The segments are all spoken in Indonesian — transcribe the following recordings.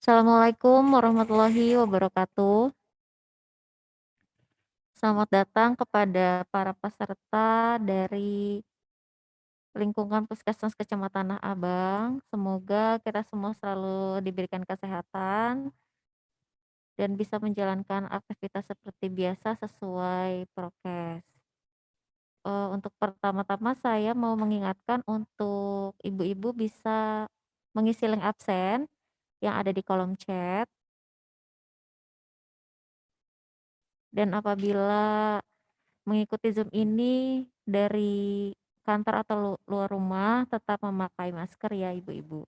Assalamualaikum warahmatullahi wabarakatuh. Selamat datang kepada para peserta dari lingkungan Puskesmas Kecamatan Tanah Abang. Semoga kita semua selalu diberikan kesehatan dan bisa menjalankan aktivitas seperti biasa sesuai prokes. Untuk pertama-tama saya mau mengingatkan untuk ibu-ibu bisa mengisi link absen yang ada di kolom chat, dan apabila mengikuti Zoom ini dari kantor atau luar rumah, tetap memakai masker ya ibu-ibu.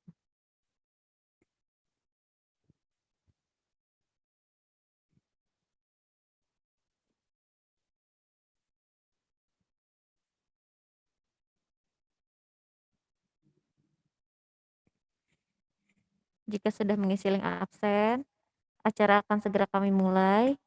Jika sudah mengisi link absen, acara akan segera kami mulai.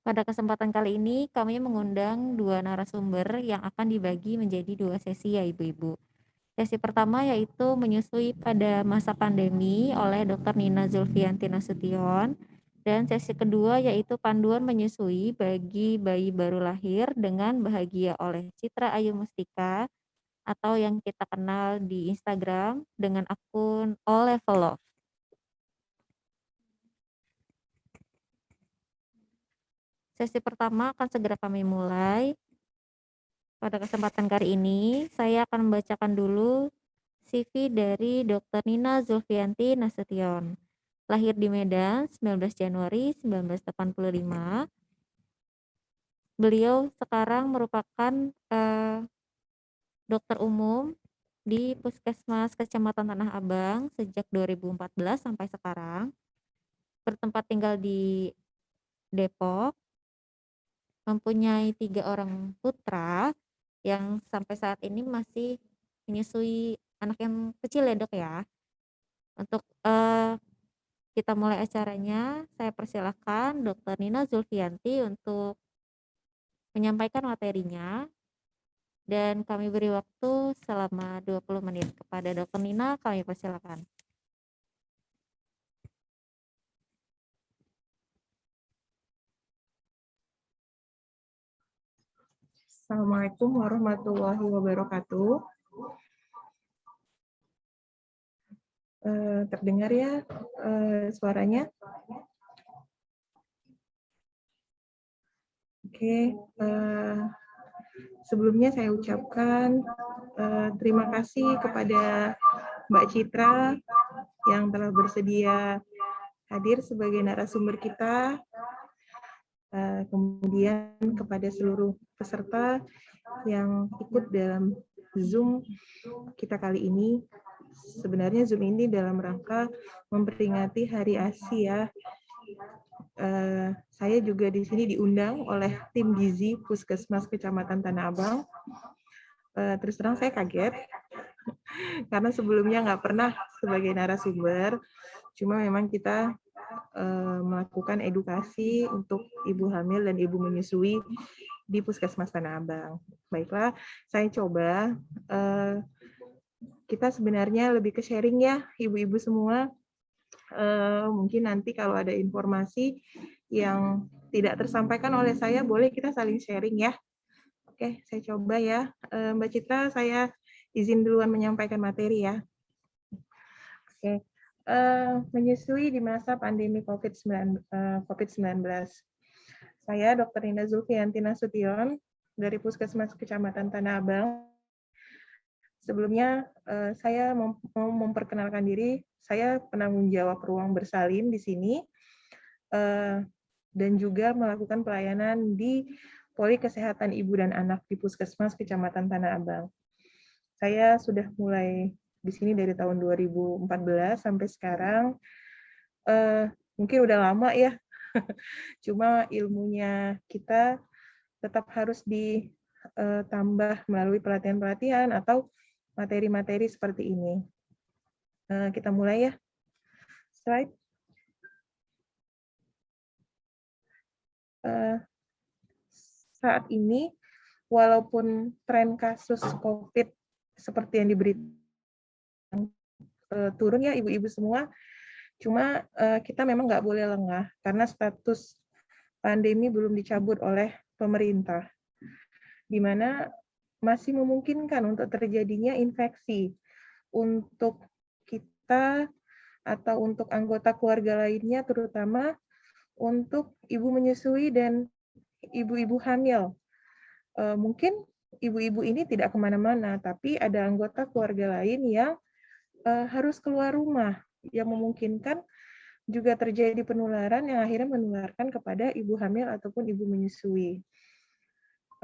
Pada kesempatan kali ini, kami mengundang dua narasumber yang akan dibagi menjadi dua sesi ya ibu-ibu. Sesi pertama yaitu menyusui pada masa pandemi oleh Dr. Nina Zulfianti Nasution, dan sesi kedua yaitu panduan menyusui bagi bayi baru lahir dengan bahagia oleh Citra Ayu Mustika atau yang kita kenal di Instagram dengan akun @olevelove. Sesi pertama akan segera kami mulai. Pada kesempatan kali ini, saya akan membacakan dulu CV dari Dr. Nina Zulfianti Nasution. Lahir di Medan 19 Januari 1985. Beliau sekarang merupakan dokter umum di Puskesmas Kecamatan Tanah Abang sejak 2014 sampai sekarang. Bertempat tinggal di Depok, mempunyai 3 orang putra yang sampai saat ini masih menyusui anak yang kecil ya dok ya. Untuk kita mulai acaranya, saya persilahkan Dr. Nina Zulfianti untuk menyampaikan materinya, dan kami beri waktu selama 20 menit. Kepada Dr. Nina, kami persilakan. Assalamualaikum warahmatullahi wabarakatuh. Terdengar ya suaranya? Oke, sebelumnya saya ucapkan terima kasih kepada Mbak Citra yang telah bersedia hadir sebagai narasumber kita. Kemudian kepada seluruh peserta yang ikut dalam Zoom kita kali ini. Sebenarnya Zoom ini dalam rangka memperingati Hari ASI ya. Saya juga di sini diundang oleh tim gizi Puskesmas Kecamatan Tanah Abang. Terus terang saya kaget karena sebelumnya nggak pernah sebagai narasumber. Cuma memang kita melakukan edukasi untuk ibu hamil dan ibu menyusui di Puskesmas Tanah Abang. Baiklah, saya coba. Kita sebenarnya lebih ke sharing ya, ibu-ibu semua. Mungkin nanti kalau ada informasi yang tidak tersampaikan oleh saya, boleh kita saling sharing ya. Oke, saya coba ya. Mbak Citra, saya izin duluan menyampaikan materi ya. Oke. Menyusui di masa pandemi COVID-19. Saya Dr. Nina Zulfianti Nasution dari Puskesmas Kecamatan Tanah Abang. Sebelumnya saya mau memperkenalkan diri. Saya penanggung jawab ruang bersalin di sini dan juga melakukan pelayanan di Poli Kesehatan Ibu dan Anak di Puskesmas Kecamatan Tanah Abang. Saya sudah mulai di sini dari tahun 2014 sampai sekarang. Mungkin udah lama ya, cuma ilmunya kita tetap harus ditambah melalui pelatihan-pelatihan atau materi-materi seperti ini. Kita mulai ya. Slide. saat ini, walaupun tren kasus COVID seperti yang diberitakan turun ya ibu-ibu semua, cuma kita memang nggak boleh lengah karena status pandemi belum dicabut oleh pemerintah, di mana masih memungkinkan untuk terjadinya infeksi untuk kita atau untuk anggota keluarga lainnya, terutama untuk ibu menyusui dan ibu-ibu hamil. Mungkin ibu-ibu ini tidak kemana-mana, tapi ada anggota keluarga lain yang harus keluar rumah, yang memungkinkan juga terjadi penularan yang akhirnya menularkan kepada ibu hamil ataupun ibu menyusui.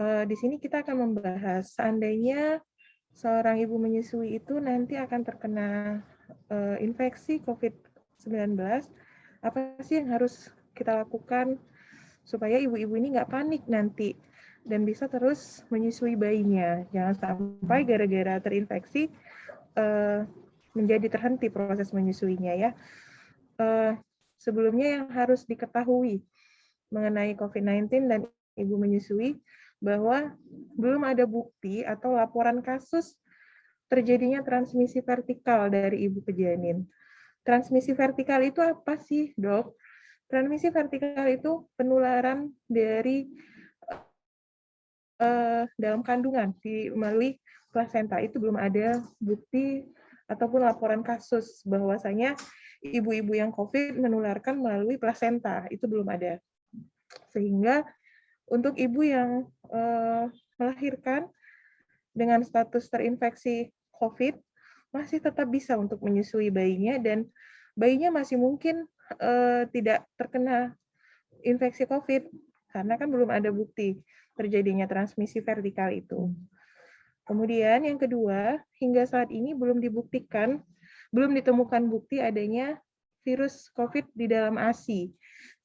Di sini kita akan membahas seandainya seorang ibu menyusui itu nanti akan terkena infeksi COVID-19, apa sih yang harus kita lakukan supaya ibu-ibu ini nggak panik nanti dan bisa terus menyusui bayinya. Jangan sampai gara-gara terinfeksi menjadi terhenti proses menyusuinya ya. Sebelumnya yang harus diketahui mengenai COVID-19 dan ibu menyusui bahwa belum ada bukti atau laporan kasus terjadinya transmisi vertikal dari ibu ke janin. Transmisi vertikal itu apa sih, Dok? Transmisi vertikal itu penularan dari dalam kandungan melalui plasenta. Itu belum ada bukti ataupun laporan kasus bahwasanya ibu-ibu yang COVID menularkan melalui plasenta. Itu belum ada. Sehingga untuk ibu yang melahirkan dengan status terinfeksi COVID, masih tetap bisa untuk menyusui bayinya dan bayinya masih mungkin tidak terkena infeksi COVID karena kan belum ada bukti terjadinya transmisi vertikal itu. Kemudian yang kedua, hingga saat ini belum ditemukan bukti adanya virus COVID di dalam ASI,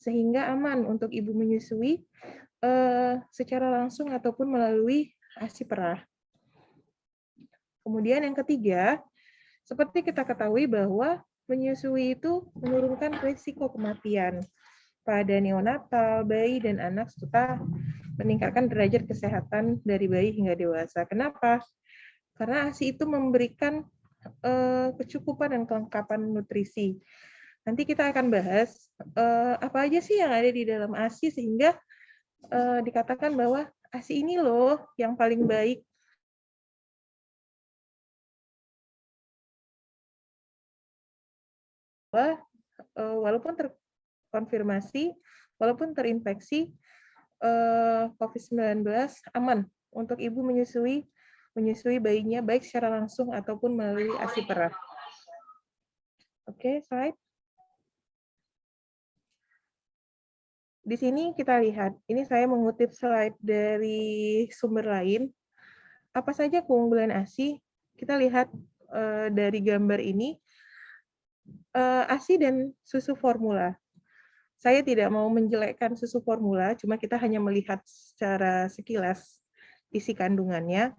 sehingga aman untuk ibu menyusui secara langsung ataupun melalui ASI perah. Kemudian yang ketiga, seperti kita ketahui bahwa menyusui itu menurunkan risiko kematian pada neonatal, bayi, dan anak, serta meningkatkan derajat kesehatan dari bayi hingga dewasa. Kenapa? Karena ASI itu memberikan kecukupan dan kelengkapan nutrisi. Nanti kita akan bahas apa aja sih yang ada di dalam ASI sehingga dikatakan bahwa ASI ini loh yang paling baik. Walaupun terkonfirmasi, walaupun terinfeksi COVID-19 aman untuk ibu menyusui bayinya baik secara langsung ataupun melalui ASI perah. Oke, slide. Di sini kita lihat, ini saya mengutip slide dari sumber lain. Apa saja keunggulan ASI? Kita lihat dari gambar ini, ASI dan susu formula. Saya tidak mau menjelekkan susu formula, cuma kita hanya melihat secara sekilas isi kandungannya.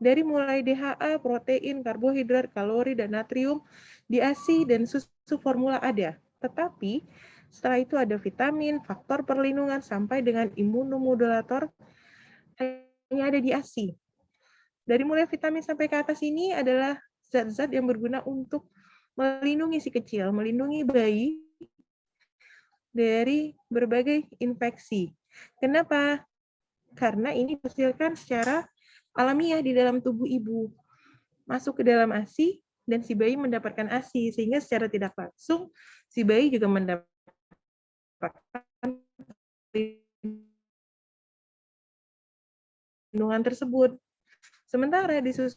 Dari mulai DHA, protein, karbohidrat, kalori, dan natrium di ASI dan susu formula ada. Tetapi setelah itu ada vitamin, faktor perlindungan, sampai dengan imunomodulator hanya ada di ASI. Dari mulai vitamin sampai ke atas ini adalah zat-zat yang berguna untuk melindungi si kecil, melindungi bayi dari berbagai infeksi. Kenapa? Karena ini dihasilkan secara alamiah di dalam tubuh ibu. Masuk ke dalam ASI dan si bayi mendapatkan ASI, sehingga secara tidak langsung si bayi juga mendapatkan perlindungan tersebut. Sementara di susu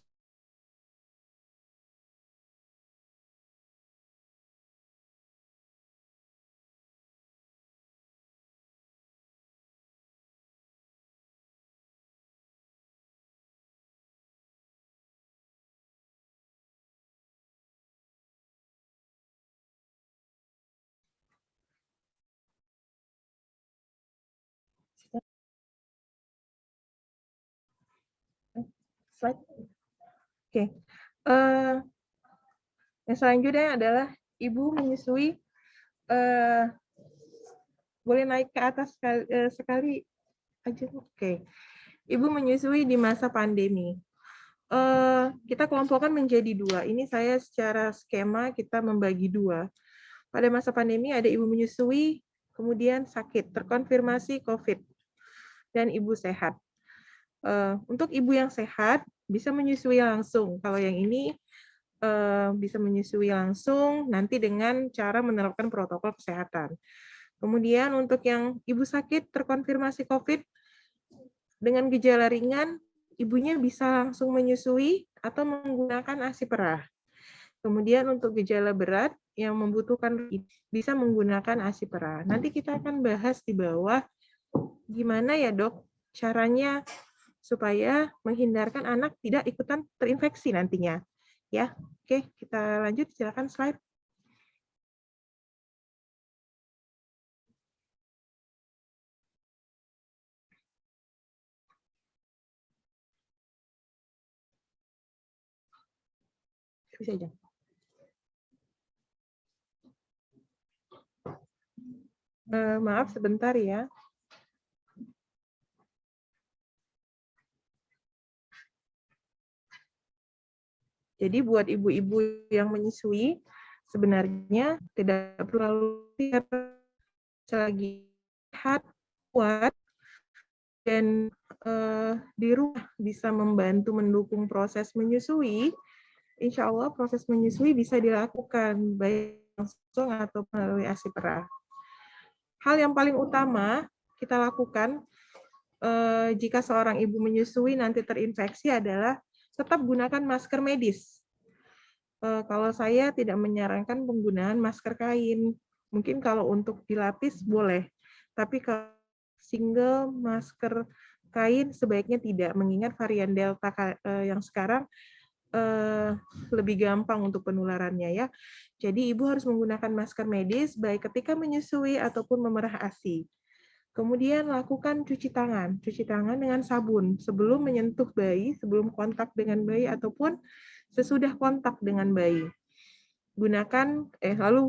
slide. Oke. Yang selanjutnya adalah ibu menyusui Boleh naik ke atas sekali aja. Oke. Ibu menyusui di masa pandemi. Kita kelompokkan menjadi dua. Ini saya secara skema kita membagi dua. Pada masa pandemi ada ibu menyusui, kemudian sakit, terkonfirmasi COVID, dan ibu sehat. Untuk ibu yang sehat bisa menyusui langsung. Kalau yang ini bisa menyusui langsung nanti dengan cara menerapkan protokol kesehatan. Kemudian untuk yang ibu sakit terkonfirmasi COVID dengan gejala ringan, ibunya bisa langsung menyusui atau menggunakan ASI perah. Kemudian untuk gejala berat yang membutuhkan bisa menggunakan ASI perah. Nanti kita akan bahas di bawah gimana ya dok caranya supaya menghindarkan anak tidak ikutan terinfeksi nantinya. Ya, oke kita lanjut. Silakan slide. Bisa aja. Maaf sebentar ya. Jadi buat ibu-ibu yang menyusui, sebenarnya tidak perlu lagi sehat, kuat, dan di rumah bisa membantu mendukung proses menyusui, insya Allah proses menyusui bisa dilakukan baik langsung atau melalui ASI perah. Hal yang paling utama kita lakukan jika seorang ibu menyusui nanti terinfeksi adalah tetap gunakan masker medis. Kalau saya tidak menyarankan penggunaan masker kain. Mungkin kalau untuk dilapis boleh, tapi kalau single masker kain sebaiknya tidak, mengingat varian Delta yang sekarang lebih gampang untuk penularannya ya. Jadi ibu harus menggunakan masker medis baik ketika menyusui ataupun memerah ASI. Kemudian lakukan cuci tangan dengan sabun sebelum menyentuh bayi, sebelum kontak dengan bayi ataupun sesudah kontak dengan bayi. Lalu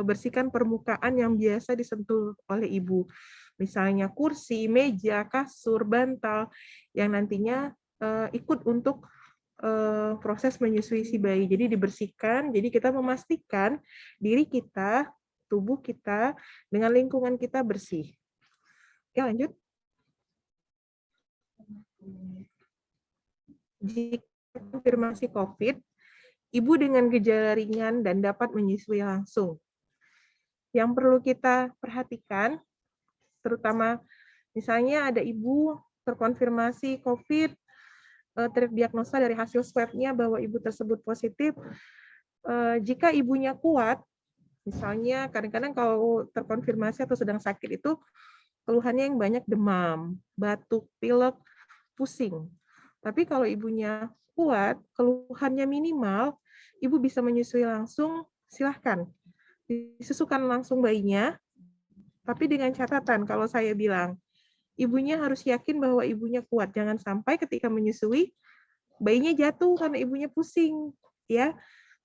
bersihkan permukaan yang biasa disentuh oleh ibu. Misalnya kursi, meja, kasur, bantal yang nantinya ikut untuk proses menyusui si bayi. Jadi dibersihkan, jadi kita memastikan diri kita, tubuh kita, dengan lingkungan kita bersih. Oke, lanjut. Jika konfirmasi COVID, ibu dengan gejala ringan dan dapat menyusui langsung. Yang perlu kita perhatikan, terutama misalnya ada ibu terkonfirmasi COVID, terdiagnosa dari hasil swab-nya bahwa ibu tersebut positif, jika ibunya kuat, misalnya kadang-kadang kalau terkonfirmasi atau sedang sakit itu keluhannya yang banyak demam, batuk, pilek, pusing. Tapi kalau ibunya kuat, keluhannya minimal, ibu bisa menyusui langsung, silahkan. Disusukan langsung bayinya, tapi dengan catatan kalau saya bilang, ibunya harus yakin bahwa ibunya kuat. Jangan sampai ketika menyusui, bayinya jatuh karena ibunya pusing. Ya,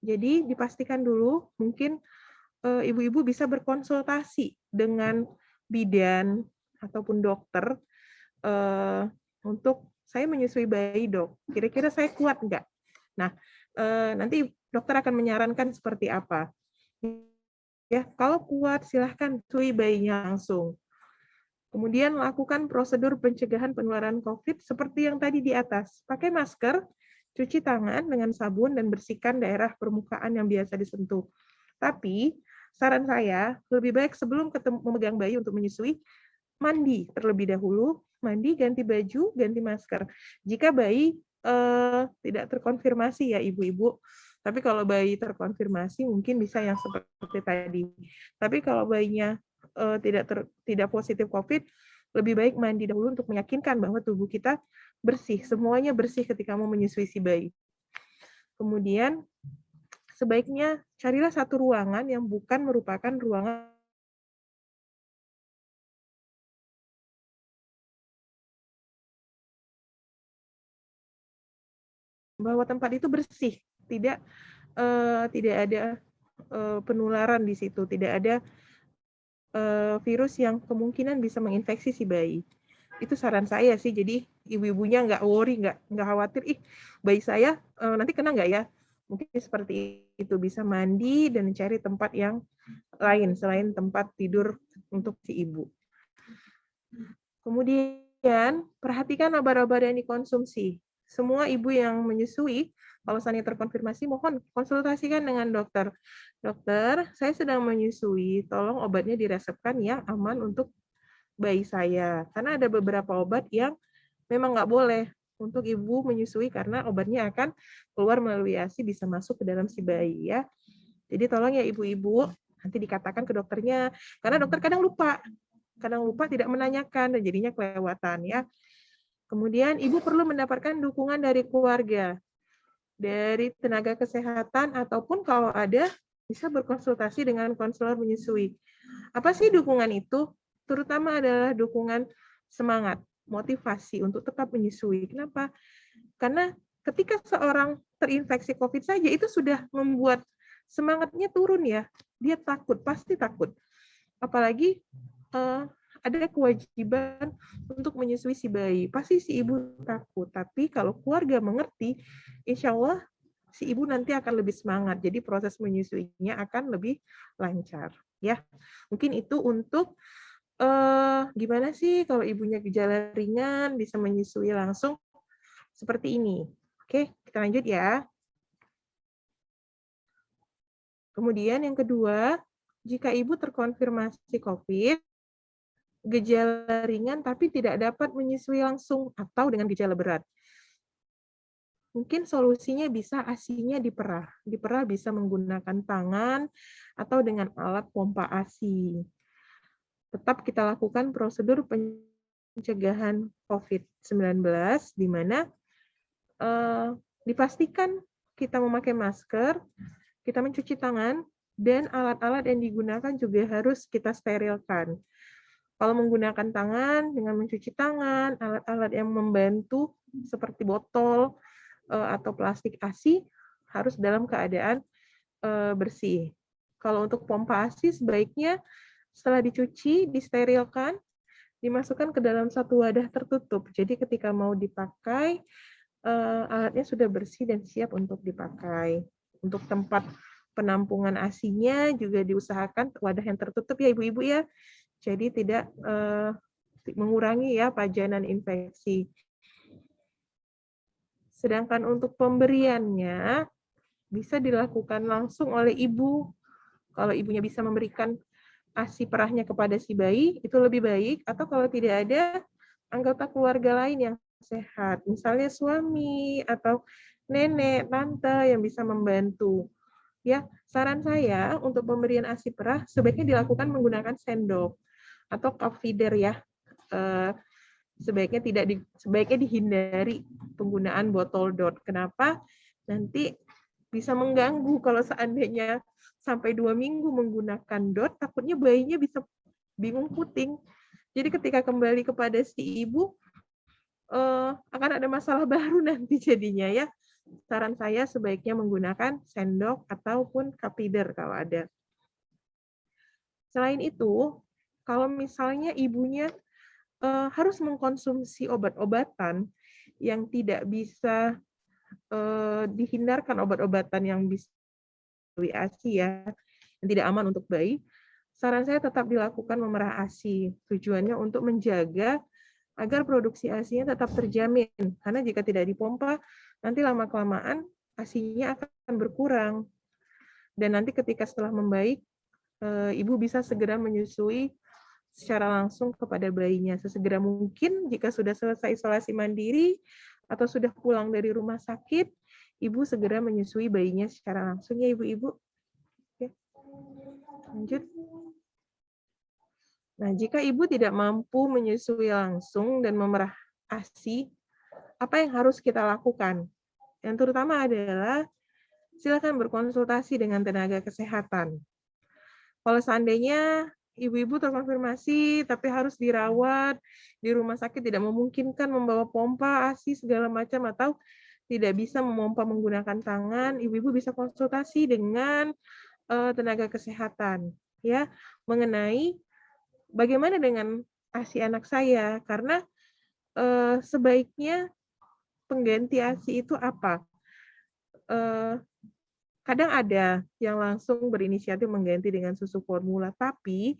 jadi dipastikan dulu, mungkin ibu-ibu bisa berkonsultasi dengan bidan ataupun dokter untuk saya menyusui bayi dok, kira-kira saya kuat nggak? Nah, nanti dokter akan menyarankan seperti apa. Ya, kalau kuat silahkan susui bayinya langsung. Kemudian lakukan prosedur pencegahan penularan COVID seperti yang tadi di atas. Pakai masker, cuci tangan dengan sabun, dan bersihkan daerah permukaan yang biasa disentuh. Tapi, saran saya, lebih baik sebelum memegang bayi untuk menyusui, mandi terlebih dahulu, mandi, ganti baju, ganti masker. Jika bayi tidak terkonfirmasi ya ibu-ibu, tapi kalau bayi terkonfirmasi mungkin bisa yang seperti tadi. Tapi kalau bayinya tidak positif COVID, lebih baik mandi dahulu untuk meyakinkan bahwa tubuh kita bersih, semuanya bersih ketika mau menyusui si bayi. Kemudian sebaiknya carilah satu ruangan yang bukan merupakan ruangan bahwa tempat itu bersih, tidak ada penularan di situ, tidak ada virus yang kemungkinan bisa menginfeksi si bayi. Itu saran saya sih, jadi ibu-ibunya nggak worry, nggak khawatir, ih bayi saya nanti kena nggak ya? Mungkin seperti itu, bisa mandi dan mencari tempat yang lain selain tempat tidur untuk si ibu. Kemudian, perhatikan obat-obat yang dikonsumsi. Semua ibu yang menyusui, kalau seandainya terkonfirmasi, mohon konsultasikan dengan dokter. Dokter, saya sedang menyusui, tolong obatnya diresepkan yang aman untuk bayi saya. Karena ada beberapa obat yang memang nggak boleh untuk ibu menyusui karena obatnya akan keluar melalui ASI, bisa masuk ke dalam si bayi ya. Jadi tolong ya ibu-ibu, nanti dikatakan ke dokternya, karena dokter kadang lupa tidak menanyakan dan jadinya kelewatan ya. Kemudian ibu perlu mendapatkan dukungan dari keluarga, dari tenaga kesehatan, ataupun kalau ada bisa berkonsultasi dengan konselor menyusui. Apa sih dukungan itu? Terutama adalah dukungan semangat, motivasi untuk tetap menyusui. Kenapa? Karena ketika seorang terinfeksi COVID saja itu sudah membuat semangatnya turun ya. Dia takut, pasti takut. Apalagi ada kewajiban untuk menyusui si bayi. Pasti si ibu takut. Tapi kalau keluarga mengerti, insya Allah si ibu nanti akan lebih semangat. Jadi proses menyusuinya akan lebih lancar. Ya, mungkin itu untuk gimana sih kalau ibunya gejala ringan bisa menyusui langsung seperti ini. Oke, kita lanjut ya. Kemudian yang kedua, jika ibu terkonfirmasi COVID, gejala ringan tapi tidak dapat menyusui langsung atau dengan gejala berat. Mungkin solusinya bisa ASI-nya diperah. Diperah bisa menggunakan tangan atau dengan alat pompa ASI. Tetap kita lakukan prosedur pencegahan COVID-19 di mana dipastikan kita memakai masker, kita mencuci tangan, dan alat-alat yang digunakan juga harus kita sterilkan. Kalau menggunakan tangan, dengan mencuci tangan, alat-alat yang membantu seperti botol atau plastik ASI harus dalam keadaan bersih. Kalau untuk pompa ASI sebaiknya setelah dicuci, disterilkan, dimasukkan ke dalam satu wadah tertutup. Jadi ketika mau dipakai, alatnya sudah bersih dan siap untuk dipakai. Untuk tempat penampungan ASI-nya juga diusahakan wadah yang tertutup ya ibu-ibu ya. Jadi tidak mengurangi ya pajanan infeksi. Sedangkan untuk pemberiannya bisa dilakukan langsung oleh ibu. Kalau ibunya bisa memberikan ASI perahnya kepada si bayi, itu lebih baik. Atau kalau tidak ada anggota keluarga lain yang sehat, misalnya suami atau nenek, tante yang bisa membantu. Ya, saran saya untuk pemberian ASI perah sebaiknya dilakukan menggunakan sendok atau cup feeder ya. Sebaiknya dihindari penggunaan botol dot. Kenapa? Nanti bisa mengganggu kalau seandainya sampai 2 minggu menggunakan dot, takutnya bayinya bisa bingung puting. Jadi ketika kembali kepada si ibu, akan ada masalah baru nanti jadinya ya. Saran saya sebaiknya menggunakan sendok ataupun cup feeder kalau ada. Selain itu, kalau misalnya ibunya harus mengkonsumsi obat-obatan yang tidak bisa dihindarkan, obat-obatan yang bisa melalui ASI ya, yang tidak aman untuk bayi, saran saya tetap dilakukan memerah ASI. Tujuannya untuk menjaga agar produksi ASI-nya tetap terjamin. Karena jika tidak dipompa, nanti lama-kelamaan ASI-nya akan berkurang. Dan nanti ketika setelah membaik, ibu bisa segera menyusui secara langsung kepada bayinya. Sesegera mungkin jika sudah selesai isolasi mandiri atau sudah pulang dari rumah sakit, ibu segera menyusui bayinya secara langsung ya ibu-ibu. Oke. Lanjut. Nah, jika ibu tidak mampu menyusui langsung dan memerah ASI, apa yang harus kita lakukan? Yang terutama adalah silakan berkonsultasi dengan tenaga kesehatan. Kalau seandainya ibu-ibu terkonfirmasi tapi harus dirawat di rumah sakit, tidak memungkinkan membawa pompa ASI segala macam atau tidak bisa memompa menggunakan tangan, ibu-ibu bisa konsultasi dengan tenaga kesehatan ya mengenai bagaimana dengan ASI anak saya? Karena sebaiknya pengganti ASI itu apa? Kadang ada yang langsung berinisiatif mengganti dengan susu formula, tapi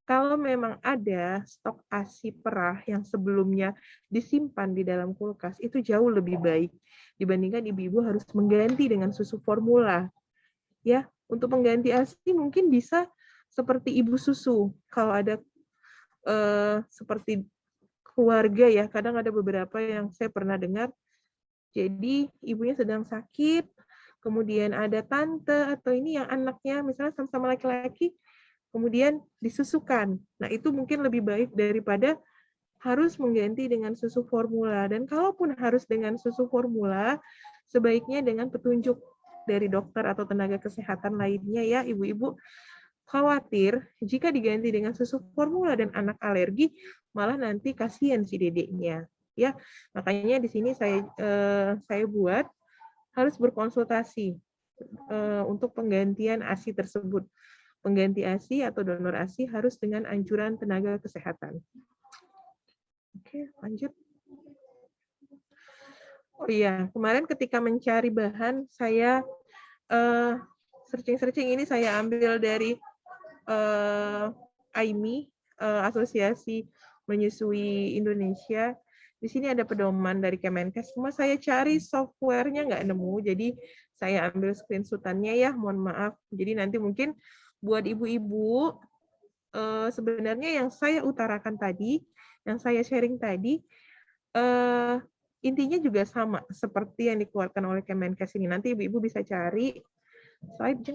kalau memang ada stok ASI perah yang sebelumnya disimpan di dalam kulkas, itu jauh lebih baik dibandingkan ibu-ibu harus mengganti dengan susu formula. Ya, untuk pengganti ASI mungkin bisa seperti ibu susu. Kalau ada seperti keluarga ya, kadang ada beberapa yang saya pernah dengar. Jadi ibunya sedang sakit, kemudian ada tante atau ini yang anaknya misalnya sama-sama laki-laki, kemudian disusukan. Nah, itu mungkin lebih baik daripada harus mengganti dengan susu formula. Dan kalaupun harus dengan susu formula, sebaiknya dengan petunjuk dari dokter atau tenaga kesehatan lainnya ya, ibu-ibu. Khawatir jika diganti dengan susu formula dan anak alergi, malah nanti kasihan si dedeknya. Ya, makanya di sini saya buat harus berkonsultasi untuk penggantian ASI tersebut. Pengganti ASI atau donor ASI harus dengan anjuran tenaga kesehatan. Oke, lanjut. Oh iya, kemarin ketika mencari bahan, saya searching-searching ini saya ambil dari AIMI, Asosiasi Menyusui Indonesia. Di sini ada pedoman dari Kemenkes, cuma saya cari software-nya nggak nemu, jadi saya ambil screenshot-annya ya, mohon maaf. Jadi nanti mungkin buat ibu-ibu, sebenarnya yang saya utarakan tadi, yang saya sharing tadi, intinya juga sama seperti yang dikeluarkan oleh Kemenkes ini. Nanti ibu-ibu bisa cari slide.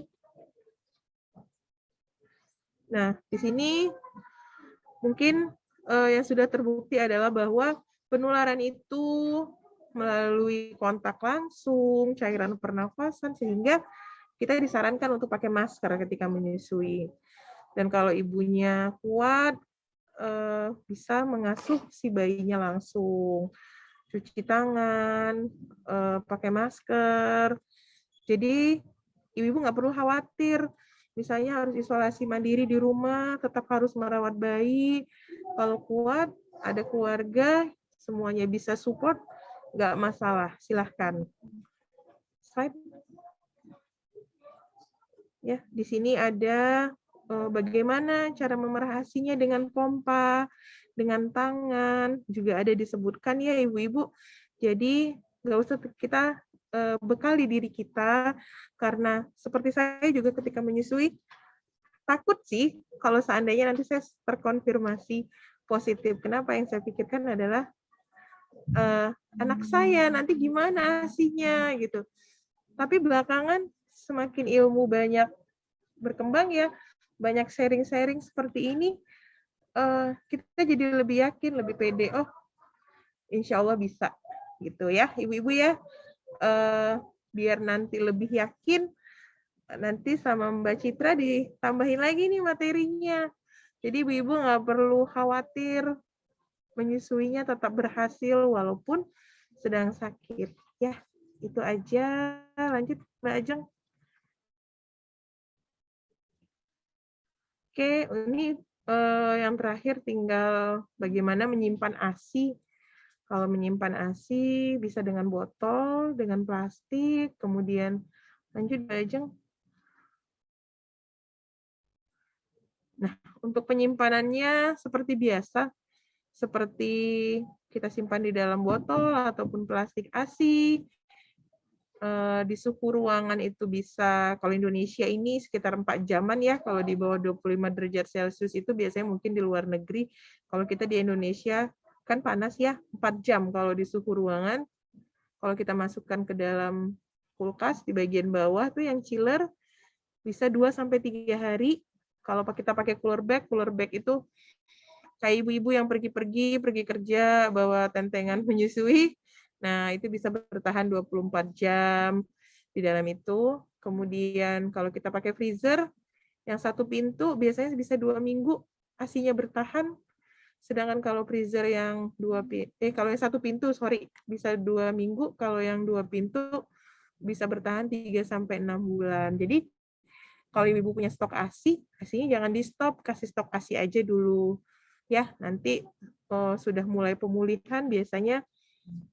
Nah, di sini mungkin yang sudah terbukti adalah bahwa penularan itu melalui kontak langsung, cairan pernafasan, sehingga kita disarankan untuk pakai masker ketika menyusui. Dan kalau ibunya kuat, bisa mengasuh si bayinya langsung, cuci tangan, pakai masker. Jadi ibu-ibu nggak perlu khawatir, misalnya harus isolasi mandiri di rumah, tetap harus merawat bayi. Kalau kuat, ada keluarga, semuanya bisa support, nggak masalah, silahkan. Slide. Ya, di sini ada bagaimana cara memerah ASINya dengan pompa, dengan tangan, juga ada disebutkan ya ibu-ibu. Jadi nggak usah kita bekali diri kita, karena seperti saya juga ketika menyusui, takut sih kalau seandainya nanti saya terkonfirmasi positif. Kenapa? Yang saya pikirkan adalah anak saya nanti gimana ASINya gitu. Tapi belakangan semakin ilmu banyak berkembang ya, banyak sharing-sharing seperti ini, kita jadi lebih yakin, lebih pede. Oh, insya Allah bisa gitu ya, ibu-ibu ya. Biar nanti lebih yakin, nanti sama Mbak Citra ditambahin lagi nih materinya. Jadi ibu-ibu nggak perlu khawatir, menyusuinya tetap berhasil walaupun sedang sakit. Ya, itu aja. Lanjut Mbak Ajeng. Oke, ini yang terakhir tinggal bagaimana menyimpan ASI. Kalau menyimpan ASI bisa dengan botol, dengan plastik, kemudian lanjut Mbak Ajeng. Nah, untuk penyimpanannya seperti biasa, seperti kita simpan di dalam botol ataupun plastik ASI. Di suhu ruangan itu bisa, kalau Indonesia ini sekitar 4 jaman ya, kalau di bawah 25 derajat Celcius itu biasanya mungkin di luar negeri. Kalau kita di Indonesia kan panas ya, 4 jam kalau di suhu ruangan. Kalau kita masukkan ke dalam kulkas di bagian bawah tuh yang chiller bisa 2-3 hari. Kalau kita pakai cooler bag itu kayak ibu-ibu yang pergi kerja bawa tentengan menyusui. Nah, itu bisa bertahan 24 jam di dalam itu. Kemudian kalau kita pakai freezer, yang satu pintu biasanya bisa 2 minggu ASINya bertahan. Sedangkan kalau freezer yang kalau yang satu pintu, bisa 2 minggu. Kalau yang 2 pintu bisa bertahan 3-6 bulan. Jadi kalau ibu punya stok ASI, ASInya jangan di stop, kasih stok ASI aja dulu ya. Nanti sudah mulai pemulihan biasanya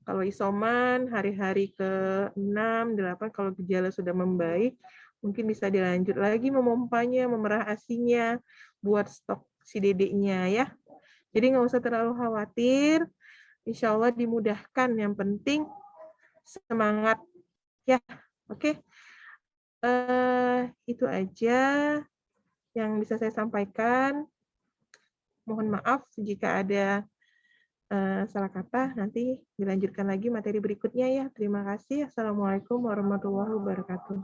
kalau isoman hari-hari ke-6, 8 kalau gejala sudah membaik, mungkin bisa dilanjut lagi memompanya, memerah ASINya buat stok si dedeknya ya. Jadi nggak usah terlalu khawatir, insya Allah dimudahkan. Yang penting semangat ya. Oke. Itu aja yang bisa saya sampaikan. Mohon maaf jika ada salah kata, nanti dilanjutkan lagi materi berikutnya ya. Terima kasih. Assalamualaikum warahmatullahi wabarakatuh.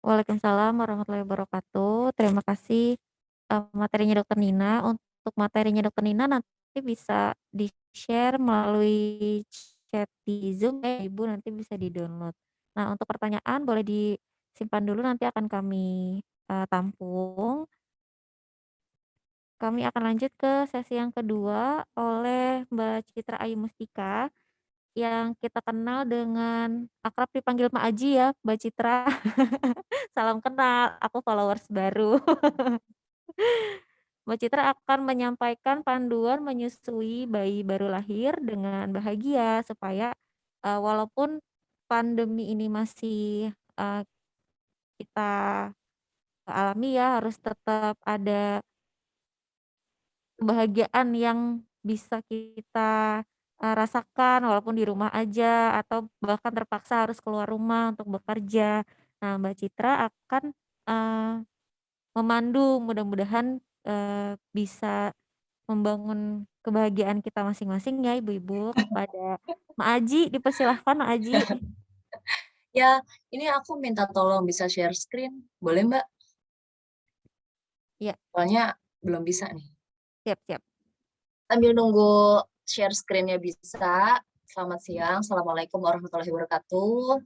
Waalaikumsalam warahmatullahi wabarakatuh. Terima kasih materinya Dokter Nina. Untuk materinya Dokter Nina nanti bisa di-share melalui chat di Zoom ya Ibu, nanti bisa di-download. Nah, untuk pertanyaan boleh disimpan dulu, nanti akan kami tampung. Kami akan lanjut ke sesi yang kedua oleh Mbak Citra Ayu Mustika yang kita kenal dengan akrab dipanggil Mak Aji ya, Mbak Citra. Salam kenal, aku followers baru. Mbak Citra akan menyampaikan panduan menyusui bayi baru lahir dengan bahagia supaya walaupun pandemi ini masih kita alami ya, harus tetap ada kebahagiaan yang bisa kita rasakan walaupun di rumah aja atau bahkan terpaksa harus keluar rumah untuk bekerja. Nah, Mbak Citra akan memandu, mudah-mudahan bisa membangun kebahagiaan kita masing-masing ya Ibu-ibu. Kepada Mak Aji, dipersilahkan Mak Aji. Ya, ini aku minta tolong bisa share screen, boleh Mbak? Iya. Soalnya belum bisa nih. Siap. Sambil nunggu share screen-nya bisa. Selamat siang, Assalamualaikum warahmatullahi wabarakatuh.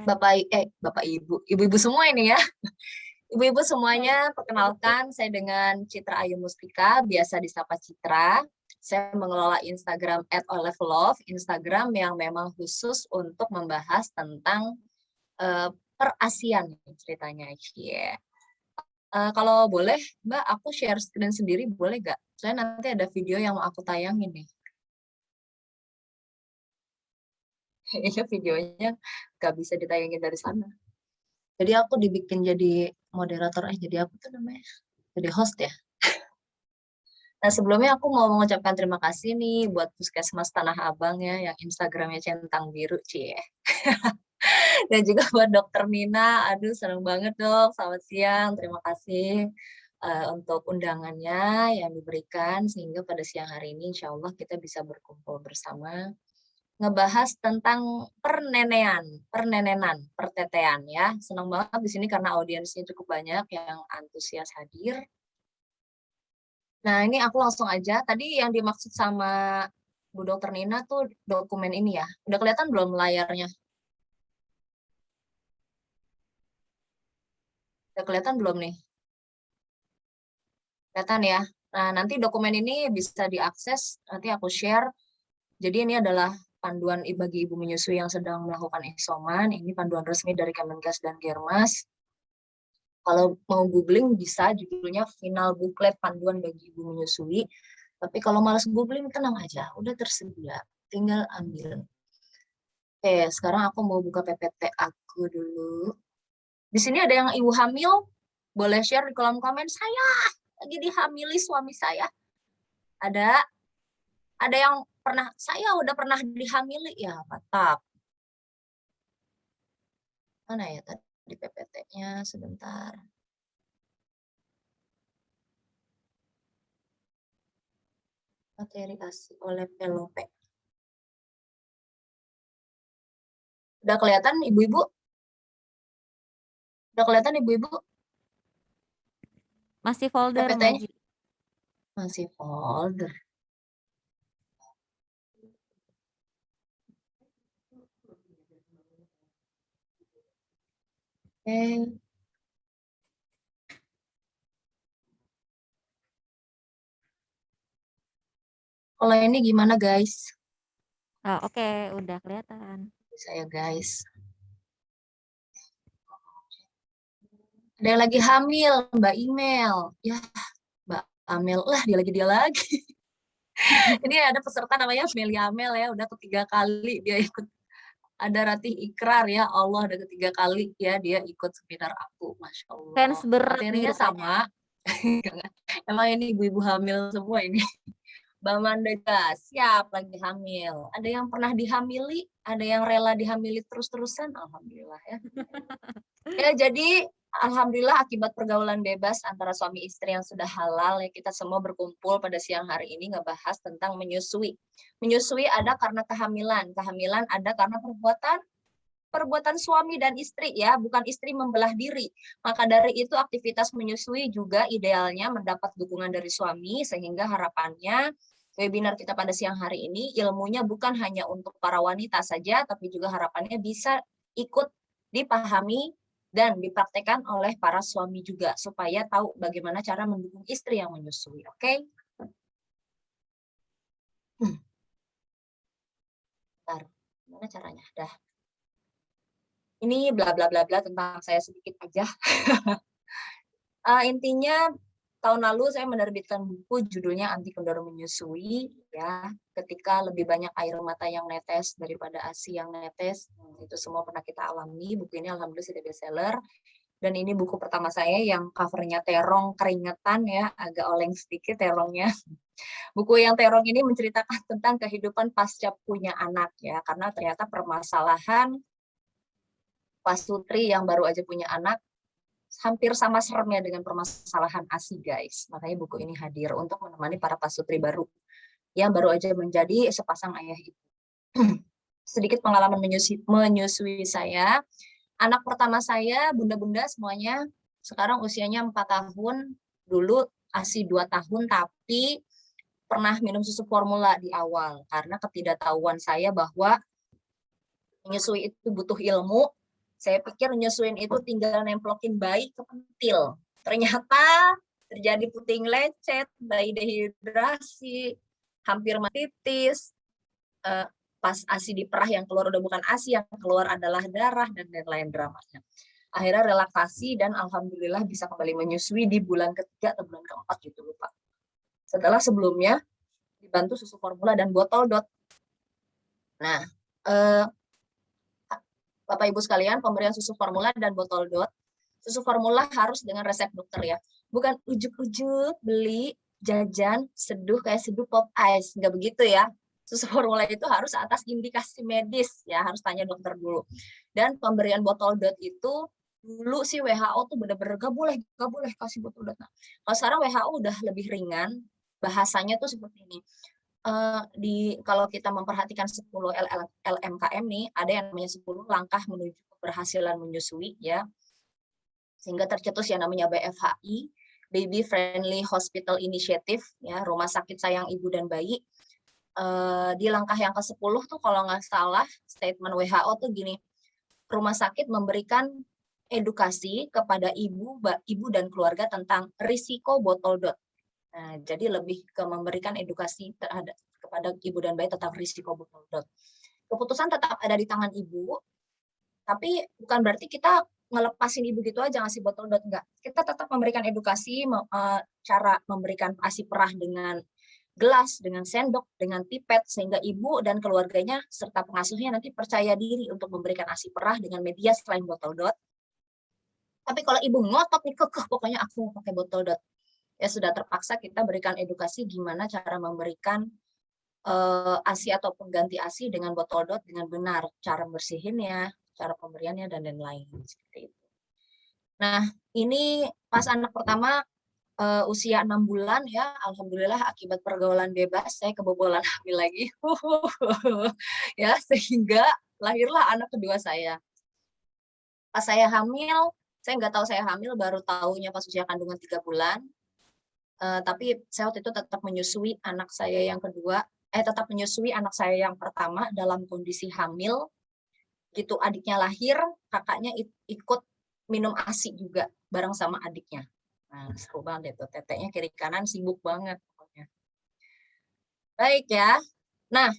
Bapak Ibu semua ini ya. Ibu-ibu semuanya, perkenalkan saya dengan Citra Ayu Mustika, biasa disapa Citra. Saya mengelola Instagram @alllevelove, Instagram yang memang khusus untuk membahas tentang per-ASEAN ceritanya. Yeah. Kalau boleh, Mbak, aku share screen sendiri boleh nggak? Soalnya nanti ada video yang mau aku tayangin nih. Iya, videonya nggak bisa ditayangin dari sana. Jadi aku dibikin jadi moderator, jadi apa tuh namanya? Jadi host ya. Nah, sebelumnya aku mau mengucapkan terima kasih nih buat Puskesmas Tanah Abang ya, yang Instagramnya centang biru, cie. Dan juga buat Dokter Nina, aduh seneng banget dok, selamat siang, terima kasih untuk undangannya yang diberikan, sehingga pada siang hari ini insya Allah kita bisa berkumpul bersama, ngebahas tentang pernenenan, pertetean ya. Senang banget di sini karena audiensnya cukup banyak yang antusias hadir. Nah, ini aku langsung aja. Tadi yang dimaksud sama Bu Dokter Nina tuh dokumen ini ya. Udah kelihatan belum layarnya? Udah kelihatan belum nih? Kelihatan ya. Nah, nanti dokumen ini bisa diakses, nanti aku share. Jadi ini adalah panduan bagi ibu menyusui yang sedang melakukan isoman. Ini panduan resmi dari Kemenkes dan Germas. Kalau mau googling bisa, judulnya Final Booklet Panduan bagi Ibu Menyusui. Tapi kalau malas googling, tenang aja, udah tersedia. Tinggal ambil. Oke, sekarang aku mau buka PPT aku dulu. Di sini ada yang ibu hamil, boleh share di kolom komen, saya lagi dihamili suami saya. Ada yang pernah, saya udah pernah dihamili, ya mantap. Mana ya tadi PPT-nya, sebentar. Materi ASI oleh Pelope. Udah kelihatan ibu-ibu? Udah kelihatan ibu-ibu? Masih folder Mbak PPT-nya? Aji. Masih folder. Kalau ini gimana guys? Oke, udah kelihatan. Saya guys. Ada yang lagi hamil, Mbak Email. Ya, Mbak Amel, lah dia lagi. Ini ada peserta namanya Amelia Amel ya, udah ketiga kali dia ikut. Ada Ratih Ikrar ya, Allah ada ketiga kali ya dia ikut seminar aku, Masya Allah. Fans berat nih Materinya sama. Emang ini ibu-ibu hamil semua ini. Mbak Mandega, siap lagi hamil. Ada yang pernah dihamili, ada yang rela dihamili terus-terusan, alhamdulillah ya. Ya, jadi alhamdulillah akibat pergaulan bebas antara suami istri yang sudah halal ya, kita semua berkumpul pada siang hari ini ngebahas tentang menyusui. Menyusui ada karena kehamilan, kehamilan ada karena perbuatan suami dan istri ya, bukan istri membelah diri. Maka dari itu aktivitas menyusui juga idealnya mendapat dukungan dari suami, sehingga harapannya webinar kita pada siang hari ini ilmunya bukan hanya untuk para wanita saja, tapi juga harapannya bisa ikut dipahami dan dipraktekkan oleh para suami juga, supaya tahu bagaimana cara mendukung istri yang menyusui. Oke? Bentar, gimana caranya? Dah. Ini bla bla bla bla tentang saya sedikit aja. Intinya tahun lalu saya menerbitkan buku judulnya Anti Kendor Menyusui ya. Ketika lebih banyak air mata yang netes daripada ASI yang netes, itu semua pernah kita alami. Buku ini alhamdulillah sudah bestseller. Dan ini buku pertama saya yang covernya terong keringetan ya, agak oleng sedikit terongnya. Buku yang terong ini menceritakan tentang kehidupan pasca punya anak ya, karena ternyata permasalahan pasutri yang baru aja punya anak hampir sama seremnya dengan permasalahan ASI guys. Makanya buku ini hadir untuk menemani para pasutri baru yang baru aja menjadi sepasang ayah ibu. Sedikit pengalaman menyusui saya. Anak pertama saya, bunda-bunda semuanya, sekarang usianya 4 tahun, dulu ASI 2 tahun, tapi pernah minum susu formula di awal, karena ketidaktahuan saya bahwa menyusui itu butuh ilmu. Saya pikir nyusuin itu tinggal nemplokin bayi ke pentil. Ternyata terjadi puting lecet, bayi dehidrasi, hampir matitis, pas ASI diperah yang keluar udah bukan ASI, yang keluar adalah darah, dan lain-lain dramanya. Akhirnya relaksasi dan alhamdulillah bisa kembali menyusui di bulan ketiga atau bulan keempat gitu lupa. Setelah sebelumnya dibantu susu formula dan botol dot. Nah, Bapak Ibu sekalian, pemberian susu formula dan botol dot, susu formula harus dengan resep dokter ya. Bukan ujuk-ujuk beli jajan seduh kayak seduh pop ice, nggak begitu ya. Susu formula itu harus atas indikasi medis ya, harus tanya dokter dulu. Dan pemberian botol dot itu dulu sih WHO tuh bener-bener gak boleh kasih botol dot. Nah, kalau sekarang WHO udah lebih ringan, bahasanya tuh seperti ini. Kalau kita memperhatikan 10 LMKM nih, ada yang namanya 10 langkah menuju keberhasilan menyusui ya. Sehingga tercetus yang namanya BFHI, Baby Friendly Hospital Initiative ya, rumah sakit sayang ibu dan bayi. Di langkah yang ke-10 tuh kalau nggak salah statement WHO tuh gini, rumah sakit memberikan edukasi kepada ibu dan keluarga tentang risiko botol dot. Nah, jadi lebih ke memberikan edukasi kepada ibu dan bayi tentang risiko botol dot. Keputusan tetap ada di tangan ibu, tapi bukan berarti kita ngelepasin ibu gitu aja ngasih botol dot, enggak. Kita tetap memberikan edukasi, cara memberikan ASI perah dengan gelas, dengan sendok, dengan pipet, sehingga ibu dan keluarganya serta pengasuhnya nanti percaya diri untuk memberikan ASI perah dengan media selain botol dot. Tapi kalau ibu ngotot nih, kekeh pokoknya aku mau pakai botol dot, ya sudah terpaksa kita berikan edukasi gimana cara memberikan ASI ataupun ganti ASI dengan botol dot dengan benar, cara bersihinnya, cara pemberiannya, dan lain-lain seperti itu. Nah, ini pas anak pertama usia 6 bulan ya, alhamdulillah akibat pergaulan bebas saya kebobolan hamil lagi. Ya, sehingga lahirlah anak kedua saya. Pas saya hamil, saya nggak tahu saya hamil, baru tahunya pas usia kandungan 3 bulan. Tapi saya waktu itu tetap menyusui anak saya yang kedua, tetap menyusui anak saya yang pertama dalam kondisi hamil. Gitu adiknya lahir, kakaknya ikut minum ASI juga bareng sama adiknya. Nah, seru banget itu. Teteknya kiri kanan sibuk banget pokoknya. Baik ya. Nah,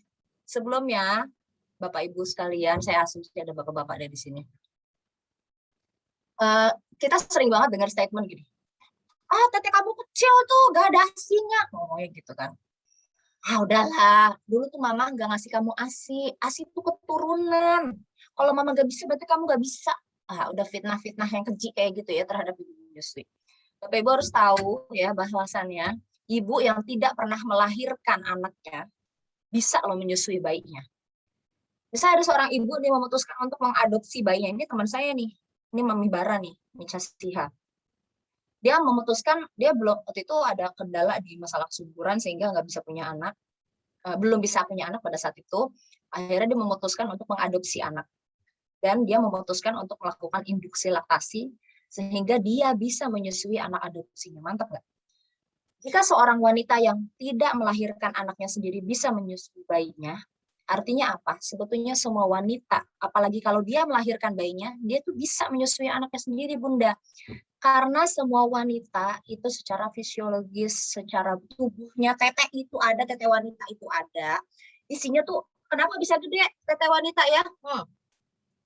sebelumnya Bapak Ibu sekalian, saya asumsi ada bapak-bapak ada di sini. Kita sering banget dengar statement gini. Ah, tete kamu kecil tuh, gak ada ASI-nya. Ngomongnya gitu kan. Ah, udahlah. Dulu tuh mama gak ngasih kamu ASI. ASI itu keturunan. Kalau mama gak bisa, berarti kamu gak bisa. Ah, udah fitnah-fitnah yang keji kayak gitu ya terhadap ibu menyusui. Bapak Ibu harus tahu ya bahwasannya ibu yang tidak pernah melahirkan anaknya bisa loh menyusui bayinya. Bisa ada seorang ibu nih memutuskan untuk mengadopsi bayinya. Ini teman saya nih. Ini Mami Bara nih, Mica Siha. Dia memutuskan, dia belum, waktu itu ada kendala di masalah kesuburan sehingga nggak bisa punya anak. Belum bisa punya anak pada saat itu. Akhirnya dia memutuskan untuk mengadopsi anak. Dan dia memutuskan untuk melakukan induksi laktasi sehingga dia bisa menyusui anak adopsinya. Mantap nggak? Jika seorang wanita yang tidak melahirkan anaknya sendiri bisa menyusui bayinya, artinya apa? Sebetulnya semua wanita, apalagi kalau dia melahirkan bayinya, dia tuh bisa menyusui anaknya sendiri, Bunda. Karena semua wanita itu secara fisiologis, secara tubuhnya, tete itu ada, tete wanita itu ada. Isinya tuh, kenapa bisa gede tete wanita ya?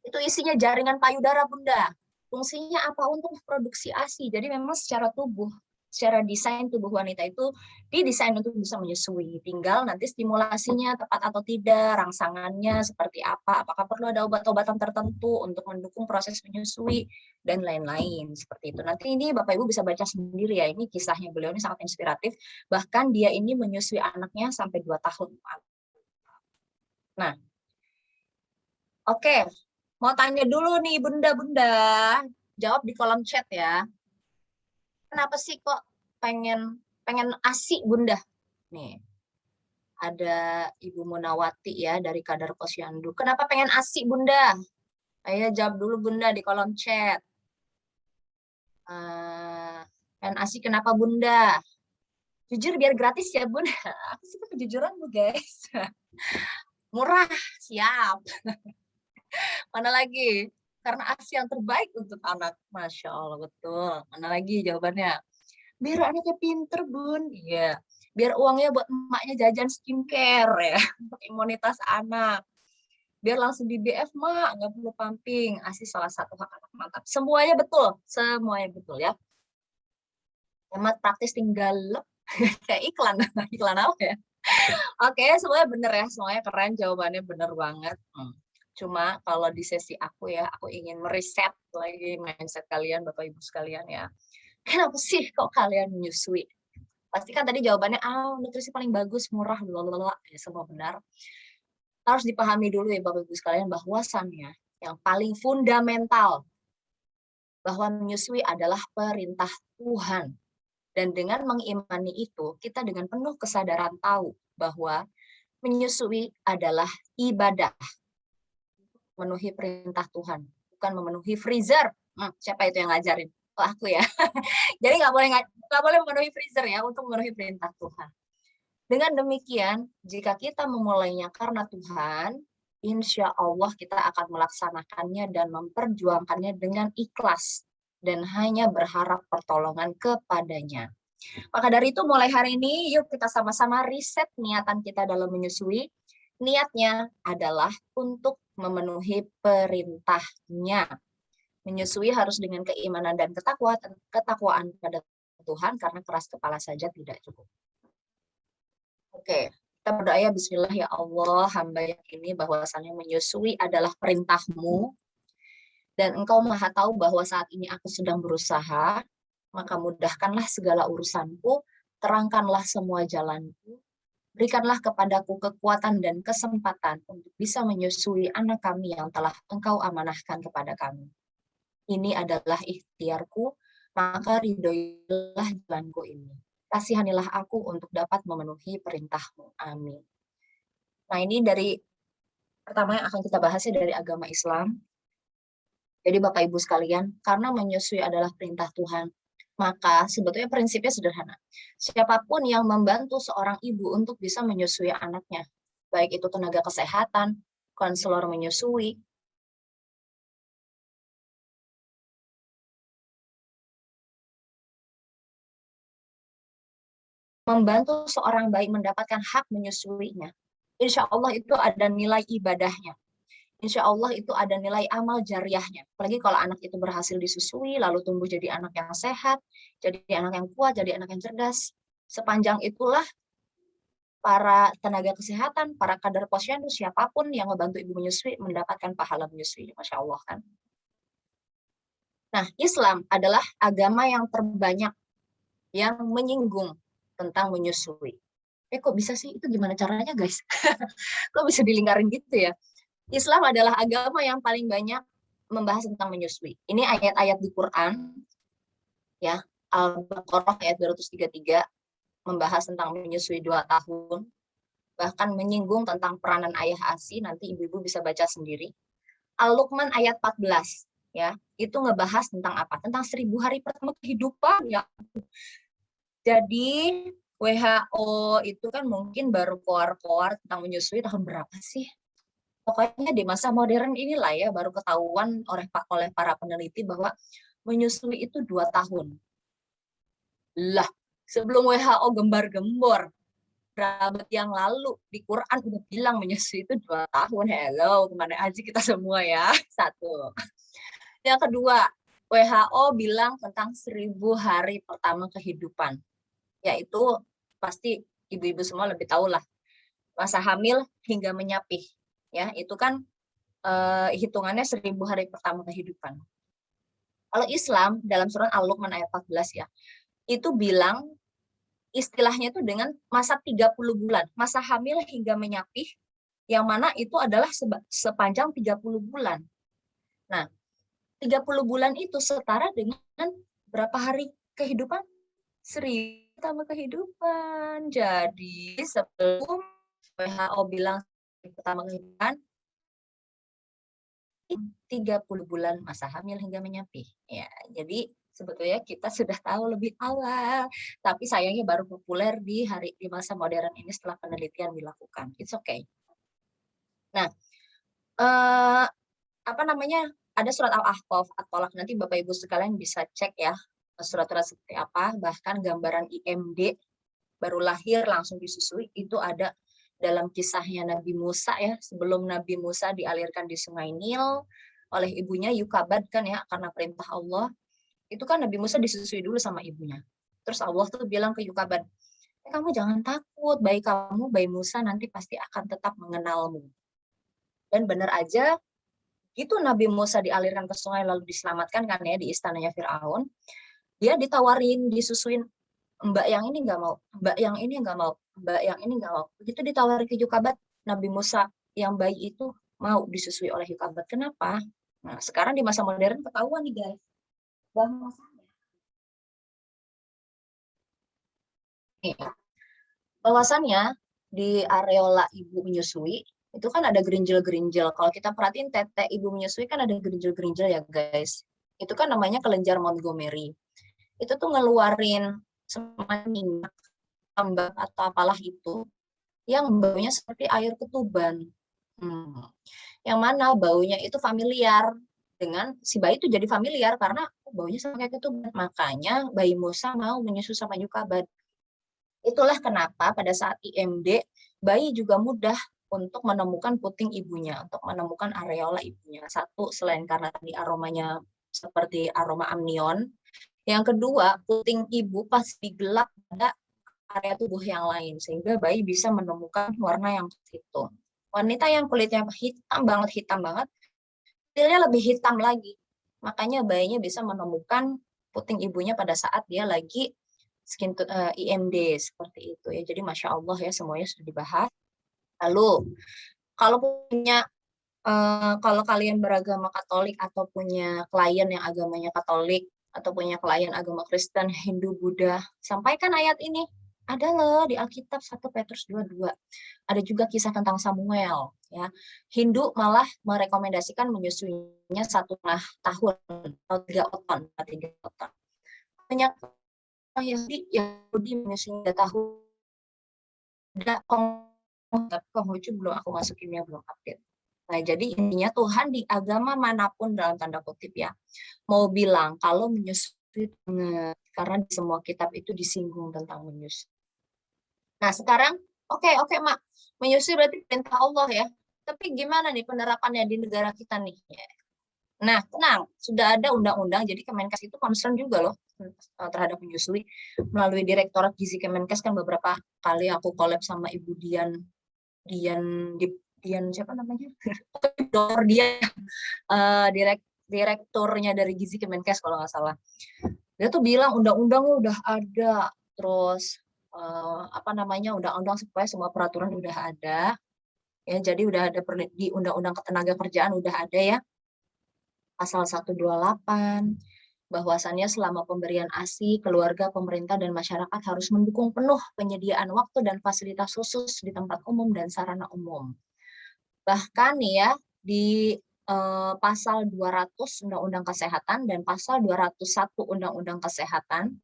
Itu isinya jaringan payudara, Bunda. Fungsinya apa? Untuk produksi ASI. Jadi memang secara tubuh, secara desain tubuh wanita itu didesain untuk bisa menyusui. Tinggal nanti stimulasinya tepat atau tidak, rangsangannya seperti apa, apakah perlu ada obat-obatan tertentu untuk mendukung proses menyusui, dan lain-lain. Seperti itu. Nanti ini Bapak Ibu bisa baca sendiri ya, ini kisahnya beliau ini sangat inspiratif. Bahkan dia ini menyusui anaknya sampai 2 tahun. Nah, oke. Mau tanya dulu nih Bunda-Bunda, jawab di kolom chat ya. Kenapa sih kok pengen ASI Bunda? Nih, ada Ibu Munawati ya dari Kadar Posyandu. Kenapa pengen ASI Bunda? Ayo jawab dulu Bunda di kolom chat. Pengen ASI kenapa Bunda? Jujur biar gratis ya Bunda. Aku suka kejujuran Bu guys. Murah, siap. Mana lagi? Karena ASI yang terbaik untuk anak. Masya Allah, betul. Mana lagi jawabannya? Biar anaknya pinter, Bun. Iya. Biar uangnya buat emaknya jajan skincare ya. Untuk imunitas anak. Biar langsung di BF, Mak. Nggak perlu pumping. ASI salah satu hak anak, mantap. Semuanya betul. Semuanya betul ya. Hemat praktis tinggal kayak iklan. Iklan apa ya? Oke, semuanya bener ya. Semuanya keren. Jawabannya bener banget. Cuma kalau di sesi aku ya, aku ingin meriset lagi mindset kalian, Bapak Ibu sekalian ya. Kenapa sih kok kalian menyusui? Pasti kan tadi jawabannya, nutrisi paling bagus, murah, blablabla. Ya, semua benar. Harus dipahami dulu ya Bapak Ibu sekalian, bahwasannya yang paling fundamental, bahwa menyusui adalah perintah Tuhan. Dan dengan mengimani itu, kita dengan penuh kesadaran tahu bahwa menyusui adalah ibadah. Memenuhi perintah Tuhan, bukan memenuhi freezer. Siapa itu yang ngajarin? Oh, aku ya. Jadi nggak boleh memenuhi freezer ya untuk memenuhi perintah Tuhan. Dengan demikian, jika kita memulainya karena Tuhan, insya Allah kita akan melaksanakannya dan memperjuangkannya dengan ikhlas dan hanya berharap pertolongan kepadanya. Maka dari itu mulai hari ini, yuk kita sama-sama riset niatan kita dalam menyusui. Niatnya adalah untuk memenuhi perintahnya. Menyusui harus dengan keimanan dan ketakwaan pada Tuhan, karena keras kepala saja tidak cukup. Oke, kita berdoa ya, bismillah ya Allah, hamba yakini bahwasannya menyusui adalah perintah-Mu, dan Engkau maha tahu bahwa saat ini aku sedang berusaha, maka mudahkanlah segala urusanku, terangkanlah semua jalanku, berikanlah kepadaku kekuatan dan kesempatan untuk bisa menyusui anak kami yang telah Engkau amanahkan kepada kami. Ini adalah ikhtiarku, maka ridhoilah jalanku ini. Kasihanilah aku untuk dapat memenuhi perintah-Mu. Amin. Nah, ini dari pertama yang akan kita bahasnya dari agama Islam. Jadi Bapak Ibu sekalian, karena menyusui adalah perintah Tuhan, maka sebetulnya prinsipnya sederhana. Siapapun yang membantu seorang ibu untuk bisa menyusui anaknya, baik itu tenaga kesehatan, konselor menyusui, membantu seorang bayi mendapatkan hak menyusuinya, insya Allah itu ada nilai ibadahnya. Insya Allah itu ada nilai amal jariahnya. Apalagi kalau anak itu berhasil disusui, lalu tumbuh jadi anak yang sehat, jadi anak yang kuat, jadi anak yang cerdas. Sepanjang itulah para tenaga kesehatan, para kader posyandu, siapapun yang membantu ibu menyusui mendapatkan pahala menyusui. Masya Allah kan. Nah, Islam adalah agama yang terbanyak yang menyinggung tentang menyusui. Kok bisa sih? Itu gimana caranya, guys? Kok bisa dilingkarin gitu ya? Islam adalah agama yang paling banyak membahas tentang menyusui. Ini ayat-ayat di Quran, ya, Al-Baqarah ayat 233, membahas tentang menyusui 2 tahun, bahkan menyinggung tentang peranan ayah ASI, nanti ibu-ibu bisa baca sendiri. Al-Luqman ayat 14, ya, itu ngebahas tentang apa? Tentang 1000 hari pertama kehidupan, ya. Jadi, WHO itu kan mungkin baru keluar-keluar tentang menyusui tahun berapa sih? Pokoknya di masa modern inilah ya baru ketahuan oleh para peneliti bahwa menyusui itu 2 tahun. Lah, sebelum WHO gembar-gembor berabad yang lalu di Quran udah bilang menyusui itu 2 tahun. Hello, kemana aja kita semua ya? 1. Yang kedua, WHO bilang tentang 1000 hari pertama kehidupan. Yaitu pasti ibu-ibu semua lebih tahu lah. Masa hamil hingga menyapih. Ya, itu kan hitungannya 1000 hari pertama kehidupan. Kalau Islam dalam surat Al-Luqman ayat 14 ya, itu bilang istilahnya itu dengan masa 30 bulan, masa hamil hingga menyapih, yang mana itu adalah sepanjang 30 bulan. Nah, 30 bulan itu setara dengan berapa hari kehidupan? 1000 pertama kehidupan. Jadi sebelum WHO bilang pertama kehidupan, 30 bulan masa hamil hingga menyapih. Ya, jadi sebetulnya kita sudah tahu lebih awal, tapi sayangnya baru populer di masa modern ini setelah penelitian dilakukan. It's okay. Nah, apa namanya? Ada surat Al-Ahqaf, At-Tolak, nanti Bapak Ibu sekalian bisa cek ya surat-surat seperti apa, bahkan gambaran IMD baru lahir langsung disusui itu ada dalam kisahnya Nabi Musa ya, sebelum Nabi Musa dialirkan di Sungai Nil oleh ibunya Yukabad kan ya, karena perintah Allah. Itu kan Nabi Musa disusui dulu sama ibunya. Terus Allah tuh bilang ke Yukabad, kamu jangan takut, bayi kamu, bayi Musa nanti pasti akan tetap mengenalmu. Dan benar aja, gitu Nabi Musa dialirkan ke sungai lalu diselamatkan kan ya di istananya Fir'aun, dia ditawarin, disusuin, mbak yang ini nggak mau, mbak yang ini nggak mau, mbak yang ini nggak mau. Begitu ditawarin ke Yukabat, Nabi Musa yang bayi itu mau disusui oleh Yukabat. Kenapa? Nah, sekarang di masa modern ketahuan nih guys, bahwasannya di areola ibu menyusui itu kan ada gerinjel-gerinjel. Kalau kita perhatiin tete ibu menyusui kan ada gerinjel-gerinjel ya guys. Itu kan namanya kelenjar Montgomery. Itu tuh ngeluarin semacam minyak tambak atau apalah itu yang baunya seperti air ketuban. Yang mana baunya itu familiar dengan si bayi itu jadi familiar karena baunya sama kayak ketuban. Makanya bayi Musa mau menyusu sama Yukabad. Itulah kenapa pada saat IMD bayi juga mudah untuk menemukan puting ibunya, untuk menemukan areola ibunya. Satu, selain karena tadi aromanya seperti aroma amnion. Yang kedua, puting ibu pasti gelap pada area tubuh yang lain, sehingga bayi bisa menemukan warna yang itu. Wanita yang kulitnya hitam banget, kulitnya lebih hitam lagi. Makanya bayinya bisa menemukan puting ibunya pada saat dia lagi IMD seperti itu ya. Jadi Masya Allah ya, semuanya sudah dibahas. Lalu, kalau kalian beragama Katolik atau punya klien yang agamanya Katolik, atau punya klien agama Kristen, Hindu, Buddha, sampaikan ayat ini. Ada loh di Alkitab 1 Petrus 2:2. Ada juga kisah tentang Samuel. Ya. Hindu malah merekomendasikan menyusuinya 1,5 tahun atau 3 oton. Banyak Yahudi menyusuinya 3 tahun. Ada Konghucu belum aku masukinnya, belum update. Nah, jadi intinya Tuhan di agama manapun dalam tanda kutip ya, mau bilang kalau menyusui karena di semua kitab itu disinggung tentang menyusui. Nah, sekarang oke, Mak. Menyusui berarti perintah Allah ya. Tapi gimana nih penerapannya di negara kita nih? Nah, tenang, sudah ada undang-undang, jadi Kemenkes itu concern juga loh terhadap menyusui. Melalui Direktorat Gizi Kemenkes kan beberapa kali aku collab sama Ibu Dian siapa namanya? Dokter Dian, direkturnya dari Gizi Kemenkes kalau nggak salah. Dia tuh bilang undang-undangnya udah ada, terus undang-undang supaya semua peraturan udah ada, ya. Jadi udah ada di Undang-Undang Ketenagakerjaan udah ada ya, pasal 128, bahwasannya selama pemberian ASI, keluarga, pemerintah, dan masyarakat harus mendukung penuh penyediaan waktu dan fasilitas khusus di tempat umum dan sarana umum. Bahkan nih ya, di pasal 200 Undang-Undang Kesehatan dan pasal 201 Undang-Undang Kesehatan,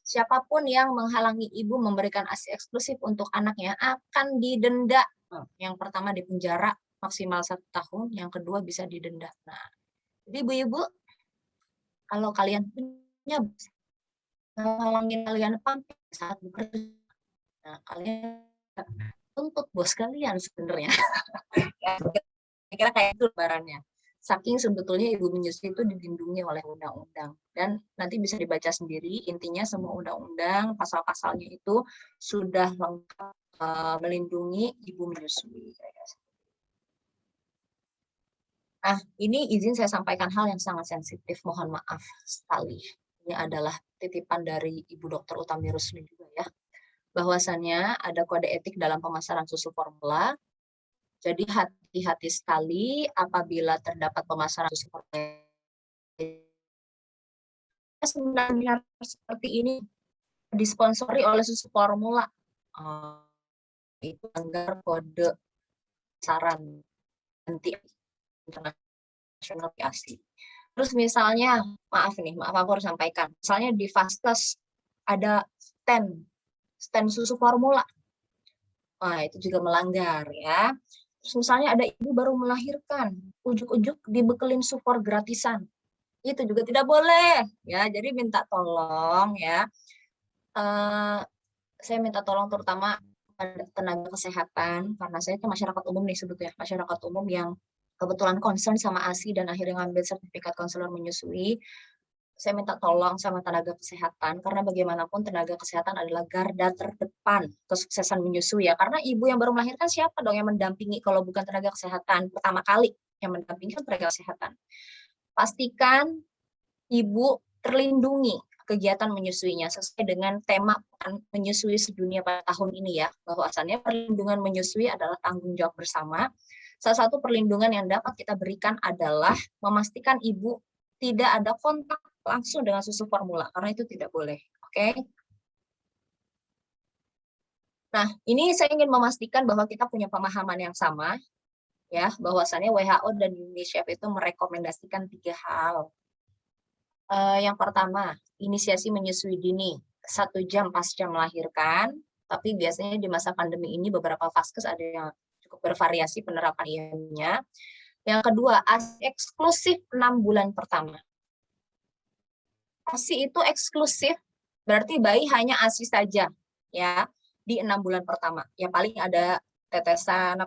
siapapun yang menghalangi ibu memberikan ASI eksklusif untuk anaknya akan didenda. Yang pertama dipenjara maksimal 1 tahun, yang kedua bisa didenda. Nah, jadi ibu-ibu, kalau kalian punya menghalangi kalian pampir saat bekerja, nah kalian tuntut bos kalian sebenarnya. Kira-kira kayak itu lebarannya. Saking sebetulnya ibu menyusui itu dilindungi oleh undang-undang. Dan nanti bisa dibaca sendiri, intinya semua undang-undang, pasal-pasalnya itu sudah lengkap melindungi ibu menyusui. Nah, ini izin saya sampaikan hal yang sangat sensitif, mohon maaf sekali. Ini adalah titipan dari Ibu Dr. Utami Rusli juga ya. Bahwasannya ada kode etik dalam pemasaran susu formula. Jadi hati-hati sekali apabila terdapat pemasaran susu formula sebenarnya seperti ini disponsori oleh susu formula. Itu anggar kode saran anti internasional ASI. Terus misalnya, maaf aku harus sampaikan. Misalnya di Fastkes ada stand susu formula. Nah, itu juga melanggar ya. Terus misalnya ada ibu baru melahirkan, ujuk-ujuk dibekelin sufor gratisan. Itu juga tidak boleh ya. Jadi minta tolong ya. Saya minta tolong terutama tenaga kesehatan, karena saya itu masyarakat umum nih sebetulnya, masyarakat umum yang kebetulan concern sama ASI dan akhirnya ngambil sertifikat konselor menyusui. Saya minta tolong sama tenaga kesehatan, karena bagaimanapun tenaga kesehatan adalah garda terdepan kesuksesan menyusui ya. Karena ibu yang baru melahirkan siapa dong yang mendampingi kalau bukan tenaga kesehatan? Pertama kali yang mendampingi kan tenaga kesehatan. Pastikan ibu terlindungi kegiatan menyusuinya sesuai dengan tema menyusui sedunia pada tahun ini ya. Bahwasannya perlindungan menyusui adalah tanggung jawab bersama. Salah satu perlindungan yang dapat kita berikan adalah memastikan ibu tidak ada kontak langsung dengan susu formula, karena itu tidak boleh. Oke? Nah, ini saya ingin memastikan bahwa kita punya pemahaman yang sama, ya, bahwasannya WHO dan UNICEF itu merekomendasikan 3 hal. Yang pertama, inisiasi menyusui dini 1 jam pasca melahirkan, tapi biasanya di masa pandemi ini beberapa vaskes ada yang cukup bervariasi penerapan IM-nya. Yang kedua, ASI eksklusif 6 bulan pertama. ASI itu eksklusif, berarti bayi hanya ASI saja ya di 6 bulan pertama. Ya paling ada tetesan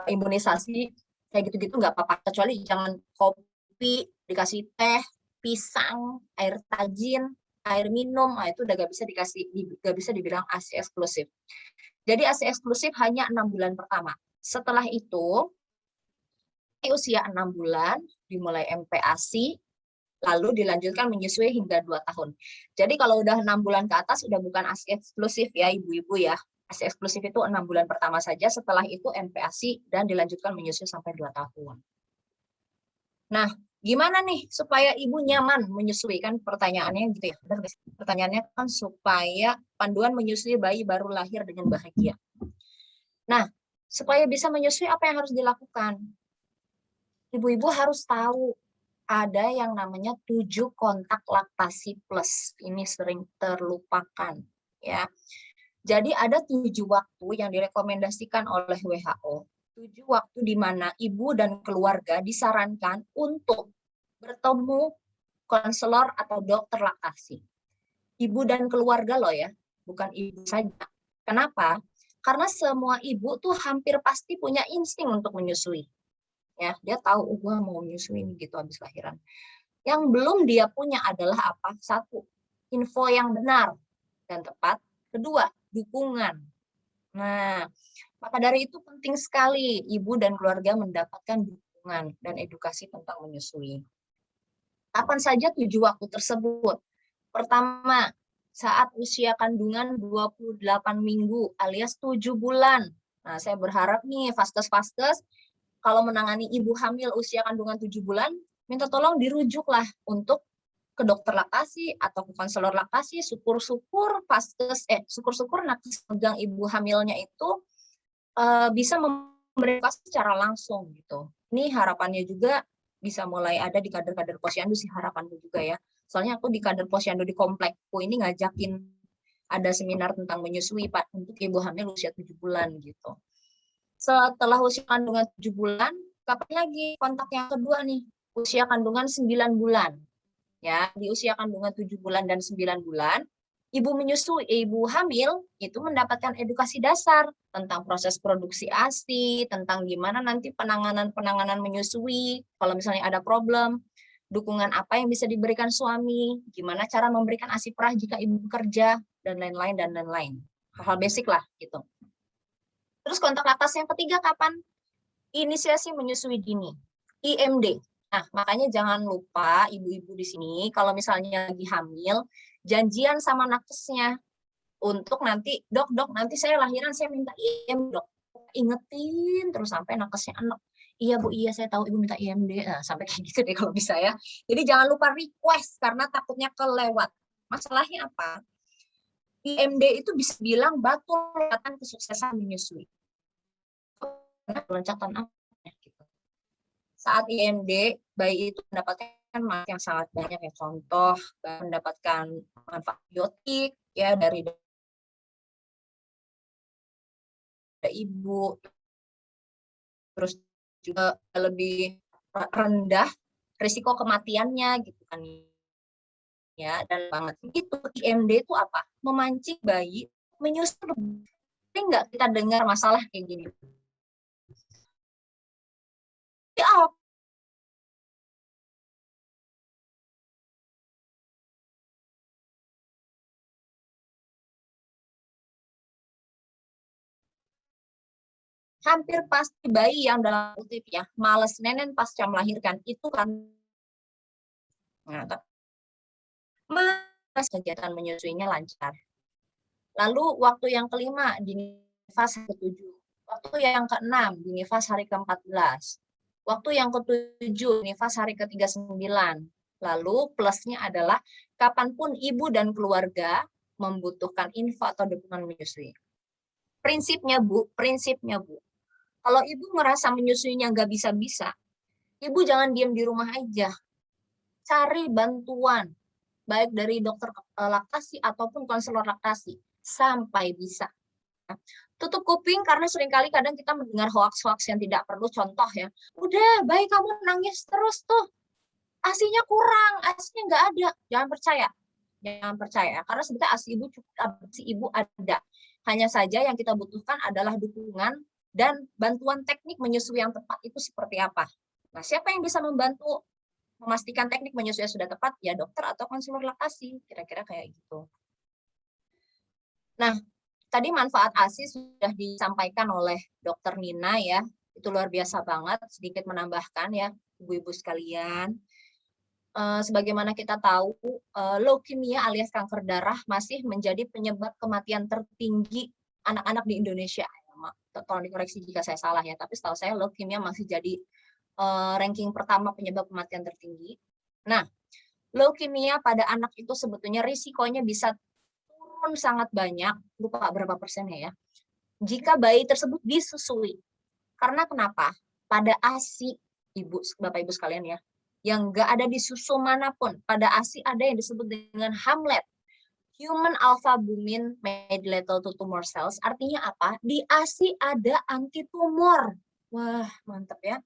imunisasi kayak gitu-gitu nggak apa-apa, kecuali jangan kopi, dikasih teh, pisang, air tajin, air minum, nah itu udah nggak bisa dibilang ASI eksklusif. Jadi ASI eksklusif hanya 6 bulan pertama. Setelah itu di usia 6 bulan dimulai MPASI, lalu dilanjutkan menyusui hingga 2 tahun. Jadi kalau udah 6 bulan ke atas udah bukan ASI eksklusif ya ibu-ibu ya. ASI eksklusif itu 6 bulan pertama saja, setelah itu MPASI dan dilanjutkan menyusui sampai 2 tahun. Nah, gimana nih supaya ibu nyaman menyusui? Kan pertanyaannya gitu ya. Pertanyaannya kan supaya panduan menyusui bayi baru lahir dengan bahagia. Nah, supaya bisa menyusui apa yang harus dilakukan? Ibu-ibu harus tahu ada yang namanya 7 kontak laktasi plus. Ini sering terlupakan ya. Jadi ada 7 waktu yang direkomendasikan oleh WHO. 7 waktu di mana ibu dan keluarga disarankan untuk bertemu konselor atau dokter laktasi. Ibu dan keluarga loh ya. bukan ibu saja. Kenapa? Karena semua ibu tuh hampir pasti punya insting untuk menyusui. Ya, dia tahu, gue mau menyusui nih gitu habis lahiran. Yang belum dia punya adalah apa? Satu, info yang benar dan tepat. Kedua, dukungan. Nah, maka dari itu penting sekali ibu dan keluarga mendapatkan dukungan dan edukasi tentang menyusui. Kapan saja 7 waktu tersebut? Pertama, saat usia kandungan 28 minggu alias 7 bulan. Nah, saya berharap nih vaskes-vaskes kalau menangani ibu hamil usia kandungan 7 bulan, minta tolong dirujuklah untuk ke dokter laktasi atau ke konselor laktasi. Syukur-syukur vaskes syukur-syukur nakes pegang ibu hamilnya itu bisa memberi edukasi secara langsung gitu. Ini harapannya juga bisa mulai ada di kader-kader posyandu sih, harapanku juga ya. Soalnya aku di kader posyandu di komplekku ini ngajakin ada seminar tentang menyusui Pak untuk ibu hamil usia 7 bulan gitu. Setelah usia kandungan 7 bulan, kapan lagi kontak yang kedua nih? Usia kandungan 9 bulan. Ya, di usia kandungan 7 bulan dan 9 bulan, ibu menyusui, ibu hamil itu mendapatkan edukasi dasar tentang proses produksi ASI, tentang gimana nanti penanganan menyusui, kalau misalnya ada problem, dukungan apa yang bisa diberikan suami, gimana cara memberikan ASI perah jika ibu bekerja, dan lain-lain, dan lain-lain. Hal-hal basic lah, gitu. Terus kontak laktasi yang ketiga kapan? Inisiasi menyusui dini, IMD. Nah, makanya jangan lupa ibu-ibu di sini, kalau misalnya lagi hamil, janjian sama nakesnya untuk nanti, dok, nanti saya lahiran, saya minta IMD, dok. Ingetin terus sampai nakesnya enak. Iya Bu, iya saya tahu Ibu minta IMD. Nah, sampai kayak gitu deh kalau bisa ya. Jadi jangan lupa request karena takutnya kelewat. Masalahnya apa? IMD itu bisa bilang batu loncatan kesuksesan menyusui. Loncatan apa? Saat IMD, bayi itu mendapatkan manfaat yang sangat banyak ya. Contoh, mendapatkan manfaat biotik ya dari ibu, terus juga lebih rendah risiko kematiannya gitu kan ya. Dan banget itu IMD itu apa? Memancing bayi menyusui. Sering nggak kita dengar masalah kayak gini? Ya, hampir pasti bayi yang dalam kutip ya malas nenen pasca melahirkan itu kan, nah, mas kegiatan menyusuinya lancar. Lalu waktu yang kelima di nifas ke-7, waktu yang ke-6 di nifas hari ke-14, waktu yang ke-7 nifas hari ke-39. Lalu plusnya adalah kapanpun ibu dan keluarga membutuhkan info atau dukungan menyusui. Prinsipnya Bu, kalau ibu merasa menyusuinya nggak bisa-bisa, ibu jangan diam di rumah aja. Cari bantuan, baik dari dokter laktasi ataupun konselor laktasi, sampai bisa. Tutup kuping karena seringkali kadang kita mendengar hoaks-hoaks yang tidak perlu. Contoh ya, udah bayi kamu nangis terus tuh, ASI-nya kurang, ASI-nya nggak ada. Jangan percaya, karena sebetulnya ASI ibu ada. Hanya saja yang kita butuhkan adalah dukungan dan bantuan teknik menyusui yang tepat itu seperti apa. Nah, siapa yang bisa membantu memastikan teknik menyusui sudah tepat? Ya dokter atau konselor laktasi, kira-kira kayak gitu. Nah, tadi manfaat ASI sudah disampaikan oleh Dokter Nina ya, itu luar biasa banget. Sedikit menambahkan ya, ibu-ibu sekalian, sebagaimana kita tahu, leukemia alias kanker darah masih menjadi penyebab kematian tertinggi anak-anak di Indonesia. Tolong dikoreksi jika saya salah ya, tapi setahu saya leukemia masih jadi ranking pertama penyebab kematian tertinggi. Nah, leukemia pada anak itu sebetulnya risikonya bisa turun sangat banyak, lupa berapa persennya ya, jika bayi tersebut disusui. Karena kenapa? Pada ASI, Bapak Ibu sekalian ya, yang nggak ada di susu manapun, pada ASI ada yang disebut dengan HAMLET, Human Alpha-Bumin Mediated Tumor Cells. Artinya apa? Di ASI ada anti tumor. Wah, mantap ya.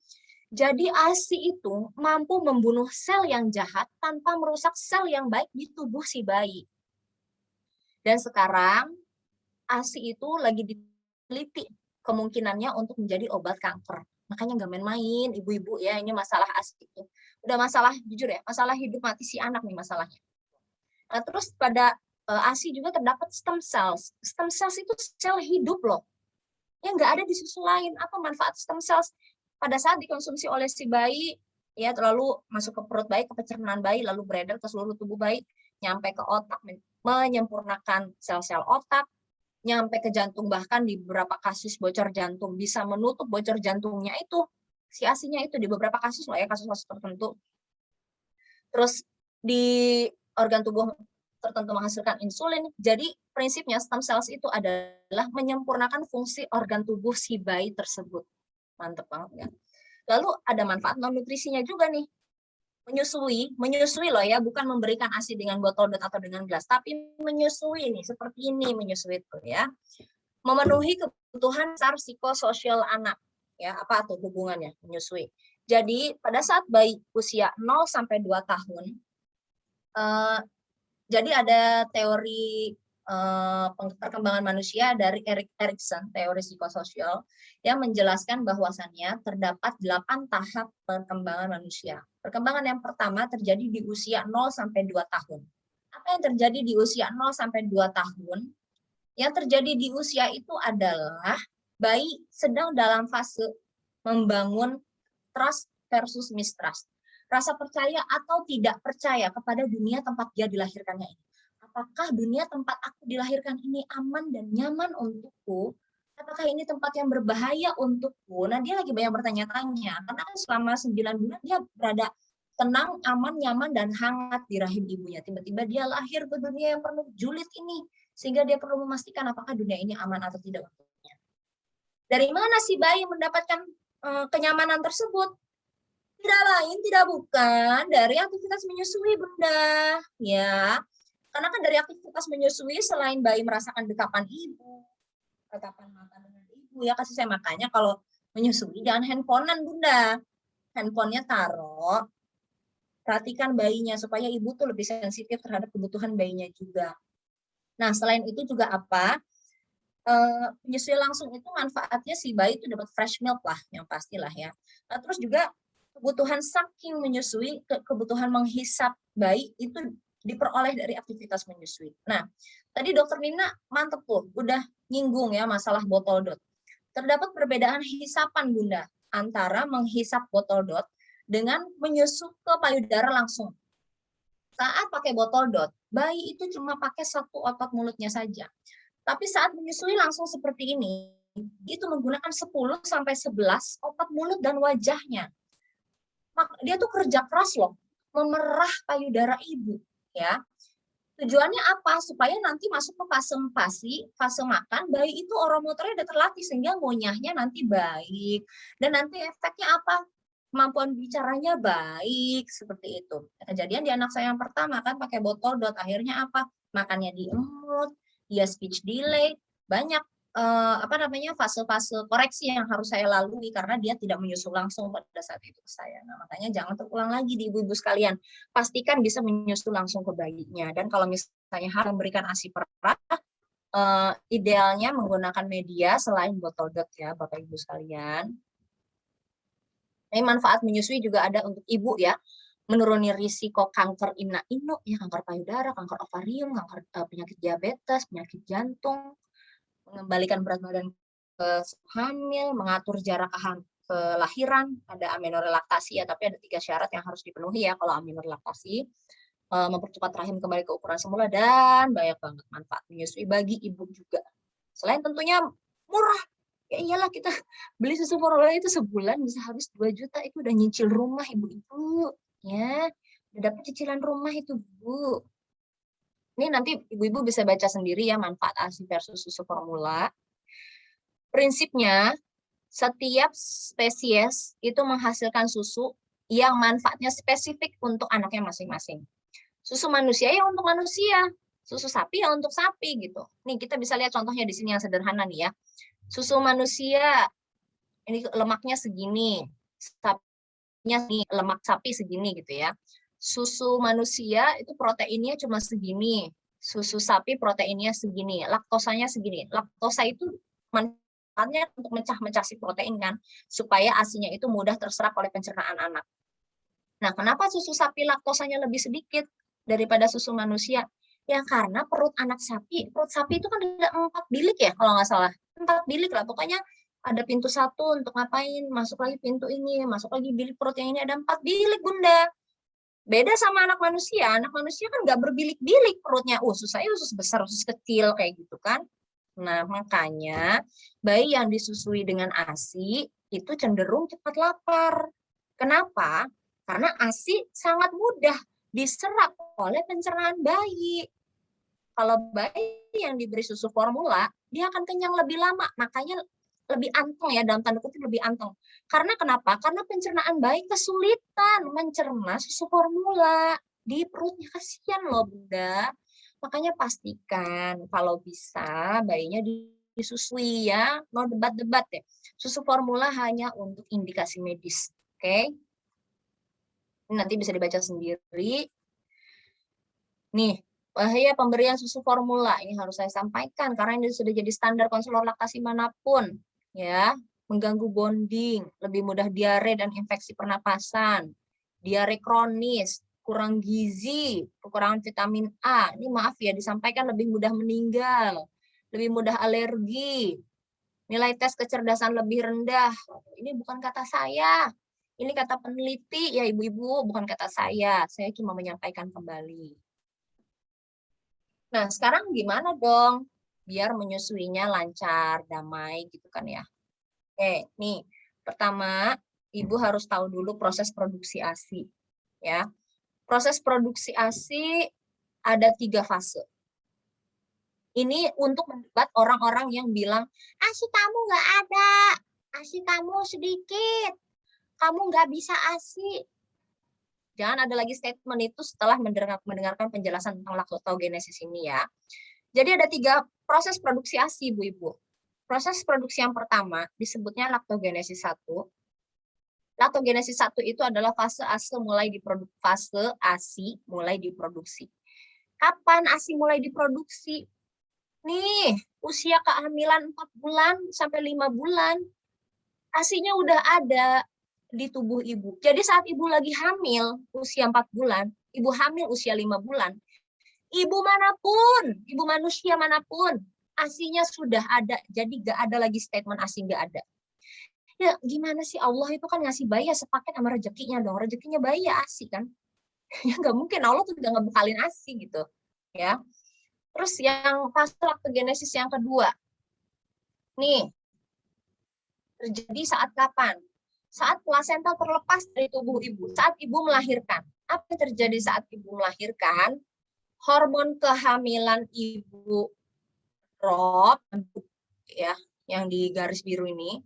Jadi ASI itu mampu membunuh sel yang jahat tanpa merusak sel yang baik di tubuh si bayi. Dan sekarang ASI itu lagi diteliti kemungkinannya untuk menjadi obat kanker. Makanya nggak main-main, ibu-ibu ya, ini masalah ASI itu. Udah masalah, jujur ya, masalah hidup mati si anak nih masalahnya. Nah, terus pada ASI juga terdapat stem cells. Stem cells itu sel hidup loh, yang nggak ada di susu lain. Apa manfaat stem cells? Pada saat dikonsumsi oleh si bayi, ya lalu masuk ke perut bayi, ke pencernaan bayi, lalu beredar ke seluruh tubuh bayi, nyampe ke otak, menyempurnakan sel-sel otak, nyampe ke jantung, bahkan di beberapa kasus bocor jantung bisa menutup bocor jantungnya itu, si ASI-nya itu di beberapa kasus loh ya, kasus-kasus tertentu. Terus di organ tubuh tertentu menghasilkan insulin. Jadi prinsipnya stem cells itu adalah menyempurnakan fungsi organ tubuh si bayi tersebut. Mantep banget ya. Lalu ada manfaat non nutrisinya juga nih. Menyusui loh ya, bukan memberikan ASI dengan botol dot atau dengan gelas, tapi menyusui nih, seperti ini menyusui itu ya. Memenuhi kebutuhan dasar psikososial anak. Ya, apa tuh hubungannya menyusui? Jadi pada saat bayi usia 0 sampai 2 tahun, jadi ada teori perkembangan manusia dari Erik Erikson, teori psikososial, yang menjelaskan bahwasannya terdapat 8 tahap perkembangan manusia. Perkembangan yang pertama terjadi di usia 0 sampai 2 tahun. Apa yang terjadi di usia 0 sampai 2 tahun? Yang terjadi di usia itu adalah bayi sedang dalam fase membangun trust versus mistrust. Rasa percaya atau tidak percaya kepada dunia tempat dia dilahirkannya ini. Apakah dunia tempat aku dilahirkan ini aman dan nyaman untukku? Apakah ini tempat yang berbahaya untukku? Nah, dia lagi banyak bertanya-tanya. Karena selama 9 bulan dia berada tenang, aman, nyaman, dan hangat di rahim ibunya. Tiba-tiba dia lahir ke dunia yang penuh julid ini. Sehingga dia perlu memastikan apakah dunia ini aman atau tidak untuknya. Dari mana si bayi mendapatkan kenyamanan tersebut? Tidak lain, tidak bukan dari aktivitas menyusui, Bunda. Ya, karena kan dari aktivitas menyusui selain bayi merasakan dekapan ibu, tatapan mata dengan ibu, ya kasih saya, makanya kalau menyusui jangan handphonean, Bunda. Handphonenya taruh, perhatikan bayinya supaya ibu tuh lebih sensitif terhadap kebutuhan bayinya juga. Nah, selain itu juga apa? Menyusui langsung itu manfaatnya si bayi itu dapat fresh milk lah, yang pastilah ya. Nah, terus juga kebutuhan saking menyusui, kebutuhan menghisap bayi itu diperoleh dari aktivitas menyusui. Nah, tadi Dokter Nina mantep tuh, udah nyinggung ya masalah botol dot. Terdapat perbedaan hisapan, Bunda, antara menghisap botol dot dengan menyusup ke payudara langsung. Saat pakai botol dot, bayi itu cuma pakai satu otot mulutnya saja. Tapi saat menyusui langsung seperti ini, itu menggunakan 10 sampai 11 otot mulut dan wajahnya. Dia tuh kerja keras loh, memerah payudara ibu, ya. Tujuannya apa? Supaya nanti masuk ke fase makan, bayi itu oromotornya udah terlatih sehingga ngunyahnya nanti baik. Dan nanti efeknya apa? Kemampuan bicaranya baik, seperti itu. Kejadian di anak saya yang pertama kan pakai botol dot, akhirnya apa? Makannya diemut, dia speech delay, banyak fase-fase koreksi yang harus saya lalui karena dia tidak menyusu langsung pada saat itu ke saya. Nah, makanya jangan terulang lagi di ibu-ibu sekalian. Pastikan bisa menyusu langsung ke bayinya. Dan kalau misalnya harus memberikan ASI perah, idealnya menggunakan media selain botol dot ya, Bapak Ibu sekalian. Nah, manfaat menyusui juga ada untuk ibu ya, menuruni risiko kanker ina-inu, ya, kanker payudara, kanker ovarium, kanker penyakit diabetes, penyakit jantung, mengembalikan berat badan ke hamil, mengatur jarak kelahiran, ada amenorelaktasi ya, tapi ada 3 syarat yang harus dipenuhi ya kalau amenorelaktasi, mempercepat rahim kembali ke ukuran semula, dan banyak banget manfaat menyusui bagi ibu juga. Selain tentunya murah, ya iyalah kita beli susu formula itu sebulan bisa habis 2 juta, itu udah nyicil rumah ibu-ibu, ya, udah dapat cicilan rumah itu, Bu. Ini nanti ibu-ibu bisa baca sendiri ya manfaat ASI versus susu formula. Prinsipnya, setiap spesies itu menghasilkan susu yang manfaatnya spesifik untuk anaknya masing-masing. Susu manusia ya untuk manusia, susu sapi ya untuk sapi gitu. Nih kita bisa lihat contohnya di sini yang sederhana nih ya. Susu manusia ini lemaknya segini, sapinya nih lemak sapi segini gitu ya. Susu manusia itu proteinnya cuma segini, susu sapi proteinnya segini, laktosanya segini. Laktosa itu manfaatnya untuk mecah-mecah si protein kan, supaya ASI-nya itu mudah terserap oleh pencernaan anak. Nah, kenapa susu sapi laktosanya lebih sedikit daripada susu manusia? Ya karena perut sapi itu kan ada 4 bilik ya kalau nggak salah. 4 bilik lah, pokoknya ada pintu satu untuk ngapain, masuk lagi pintu ini, masuk lagi bilik perut yang ini, ada 4 bilik Bunda. Beda sama anak manusia kan nggak berbilik-bilik perutnya, usus saya usus besar, usus kecil kayak gitu kan. Nah, makanya bayi yang disusui dengan ASI itu cenderung cepat lapar. Kenapa? Karena ASI sangat mudah diserap oleh pencernaan bayi. Kalau bayi yang diberi susu formula, dia akan kenyang lebih lama, makanya lebih anteng ya, dalam tanda kutip lebih anteng. Karena kenapa? Karena pencernaan bayi kesulitan mencerna susu formula di perutnya, kasihan loh Bunda. Makanya pastikan kalau bisa bayinya disusui ya, no debat-debat ya. Susu formula hanya untuk indikasi medis, oke? Nanti bisa dibaca sendiri. Nih, bahaya pemberian susu formula ini harus saya sampaikan karena ini sudah jadi standar konselor laktasi manapun, ya. Mengganggu bonding, lebih mudah diare dan infeksi pernapasan, diare kronis, kurang gizi, kekurangan vitamin A. Ini maaf ya, disampaikan lebih mudah meninggal, lebih mudah alergi, nilai tes kecerdasan lebih rendah. Ini bukan kata saya, ini kata peneliti ya ibu-ibu, bukan kata saya. Saya cuma menyampaikan kembali. Nah, sekarang gimana dong biar menyusuinya lancar, damai gitu kan ya. Oke, nih. Pertama, ibu harus tahu dulu proses produksi ASI ya. Proses produksi ASI ada 3 fase. Ini untuk mendebat orang-orang yang bilang, ASI kamu nggak ada, ASI kamu sedikit, kamu nggak bisa ASI. Jangan ada lagi statement itu setelah mendengarkan penjelasan tentang laktogenesis ini ya. Jadi ada 3 proses produksi ASI, Ibu-Ibu. Proses produksi yang pertama disebutnya laktogenesis 1. Laktogenesis 1 itu adalah fase ASI mulai diproduksi. Kapan ASI mulai diproduksi? Nih, usia kehamilan 4 bulan sampai 5 bulan. ASI-nya udah ada di tubuh ibu. Jadi saat ibu lagi hamil usia 4 bulan, ibu hamil usia 5 bulan, ibu manapun, ibu manusia manapun, ASI-nya sudah ada. Jadi gak ada lagi statement ASI gak ada. Ya gimana sih, Allah itu kan ngasih bayi ya sepaket sama rezekinya dong. Rezekinya bayi ya ASI kan. Ya gak mungkin Allah tuh gak ngebekalin ASI gitu. Ya. Terus yang fase laktogenesis yang kedua. Nih, terjadi saat kapan? Saat plasenta terlepas dari tubuh ibu, saat ibu melahirkan. Apa yang terjadi saat ibu melahirkan? Hormon kehamilan ibu drop, ya, yang di garis biru ini,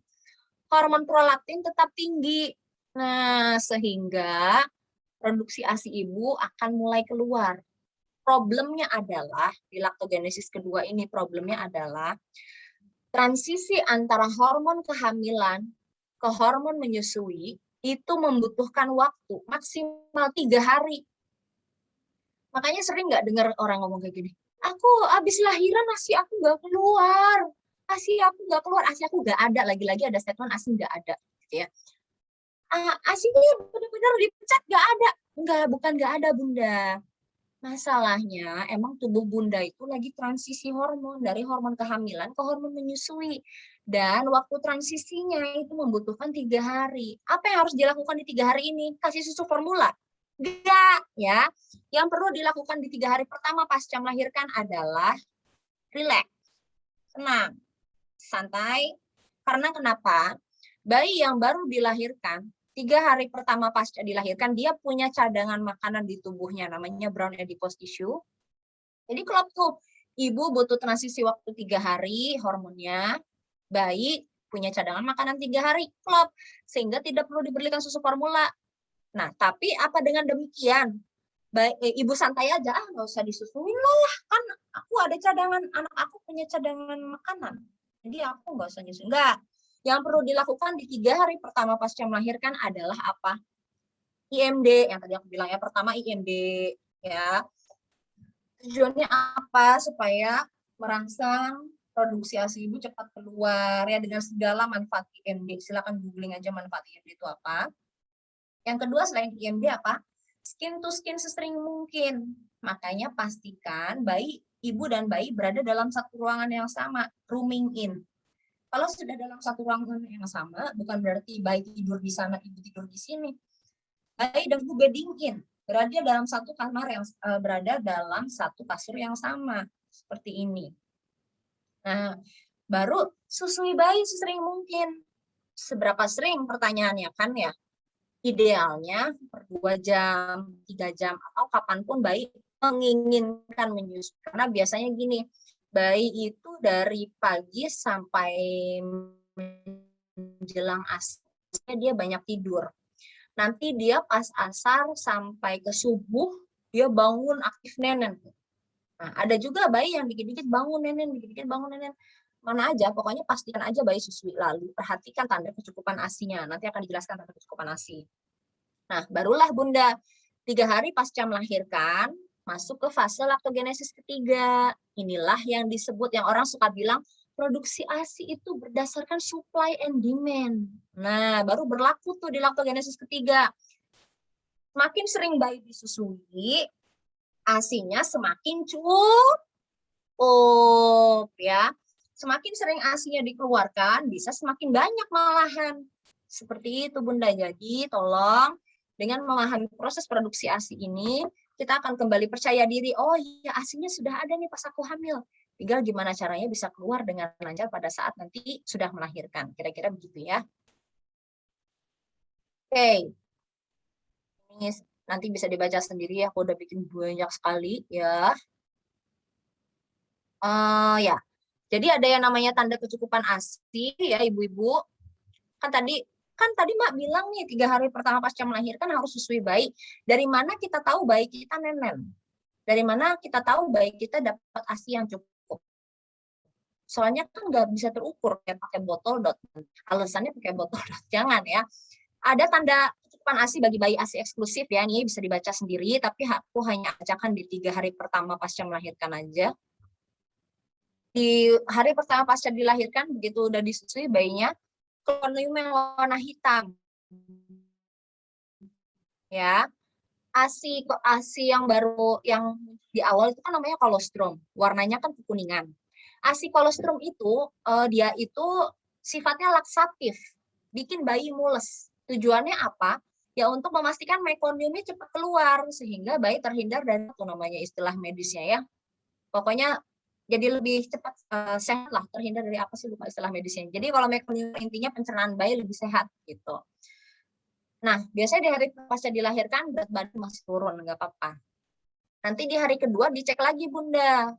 hormon prolaktin tetap tinggi. Nah, sehingga produksi ASI ibu akan mulai keluar. Problemnya adalah, di laktogenesis kedua ini problemnya adalah transisi antara hormon kehamilan ke hormon menyusui itu membutuhkan waktu maksimal 3 hari. Makanya sering nggak dengar orang ngomong kayak gini, aku habis lahiran ASI aku nggak keluar, ASI aku nggak keluar, ASI aku nggak ada, lagi-lagi ada statement ASI nggak ada, gitu ya. ASI-nya benar-benar dipecat nggak ada, bukan nggak ada Bunda. Masalahnya emang tubuh Bunda itu lagi transisi hormon dari hormon kehamilan ke hormon menyusui. Dan waktu transisinya itu membutuhkan 3 hari. Apa yang harus dilakukan di 3 hari ini? Kasih susu formula? Enggak, ya. Yang perlu dilakukan di 3 hari pertama pasca melahirkan adalah relax, tenang, santai. Karena kenapa? Bayi yang baru dilahirkan 3 hari pertama pasca dilahirkan, dia punya cadangan makanan di tubuhnya, namanya brown adipose tissue. Jadi kalau tuh ibu butuh transisi waktu 3 hari hormonnya, bayi punya cadangan makanan 3 hari, klop, sehingga tidak perlu diberikan susu formula. Nah, tapi apa dengan demikian? Ibu santai aja, nggak usah disusuin lah, kan aku ada cadangan, anak aku punya cadangan makanan, jadi aku nggak usah nyusuin. Enggak. Yang perlu dilakukan di 3 hari pertama pasca melahirkan adalah apa? IMD, yang tadi aku bilang ya, pertama IMD, ya. Tujuannya apa? Supaya merangsang produksi ASI ibu cepat keluar ya dengan segala manfaat IMD. Silakan googling aja manfaat IMD itu apa. Yang kedua selain IMD apa? Skin to skin sesering mungkin. Makanya pastikan ibu dan bayi berada dalam satu ruangan yang sama, rooming in. Kalau sudah dalam satu ruangan yang sama, bukan berarti bayi tidur di sana, ibu tidur di sini. Bayi dan ibu bedding in, berada dalam satu kamar yang berada dalam satu kasur yang sama, seperti ini. Nah, baru susui bayi sesering mungkin. Seberapa sering pertanyaannya kan ya? Idealnya per 2 jam, 3 jam, atau kapanpun bayi menginginkan menyusui. Karena biasanya gini, bayi itu dari pagi sampai menjelang asar dia banyak tidur. Nanti dia pas asar sampai ke subuh, dia bangun aktif nenen. Nah, ada juga bayi yang dikit-dikit bangun nenen, dikit-dikit bangun nenen. Mana aja, pokoknya pastikan aja bayi susui. Lalu perhatikan tanda kecukupan ASI-nya. Nanti akan dijelaskan tanda kecukupan ASI. Nah, barulah Bunda 3 hari pasca melahirkan masuk ke fase laktogenesis ketiga. Inilah yang disebut, yang orang suka bilang produksi ASI itu berdasarkan supply and demand. Nah, baru berlaku tuh di laktogenesis ketiga. Semakin sering bayi disusui, ASI-nya semakin cukup ya. Semakin sering ASI-nya dikeluarkan, bisa semakin banyak malahan. Seperti itu Bunda. Jadi tolong dengan memahami proses produksi ASI ini, kita akan kembali percaya diri, oh iya ASI-nya sudah ada nih pas aku hamil. Tinggal gimana caranya bisa keluar dengan lancar pada saat nanti sudah melahirkan. Kira-kira begitu ya. Oke. Ini nanti bisa dibaca sendiri, aku udah bikin banyak sekali ya. Ya. Jadi ada yang namanya tanda kecukupan ASI ya ibu-ibu. Kan tadi Mak bilang nih 3 hari pertama pasca melahirkan harus susui bayi. Dari mana kita tahu bayi kita nenen? Dari mana kita tahu bayi kita dapat ASI yang cukup? Soalnya kan nggak bisa terukur kayak pakai botol dot. Alasannya pakai botol dot. Jangan ya. Ada tanda kecukupan ASI bagi bayi ASI eksklusif ya. Ini bisa dibaca sendiri, tapi aku hanya bacakan di 3 hari pertama pasca melahirkan aja. Di hari pertama pasca dilahirkan, begitu udah disusui bayinya, mekonium yang warna hitam. Ya. ASI yang baru yang di awal itu kan namanya kolostrum. Warnanya kan kekuningan. ASI kolostrum itu dia itu sifatnya laksatif, bikin bayi mules. Tujuannya apa? Ya untuk memastikan mekoniumnya cepat keluar sehingga bayi terhindar dari itu namanya istilah medisnya ya. Pokoknya jadi lebih cepat sehat lah, terhindar dari apa sih lupa istilah medisnya. Jadi kalau mekonium intinya pencernaan bayi lebih sehat gitu. Nah, biasanya di hari pasca dilahirkan berat badan masih turun, nggak apa-apa. Nanti di hari kedua dicek lagi Bunda,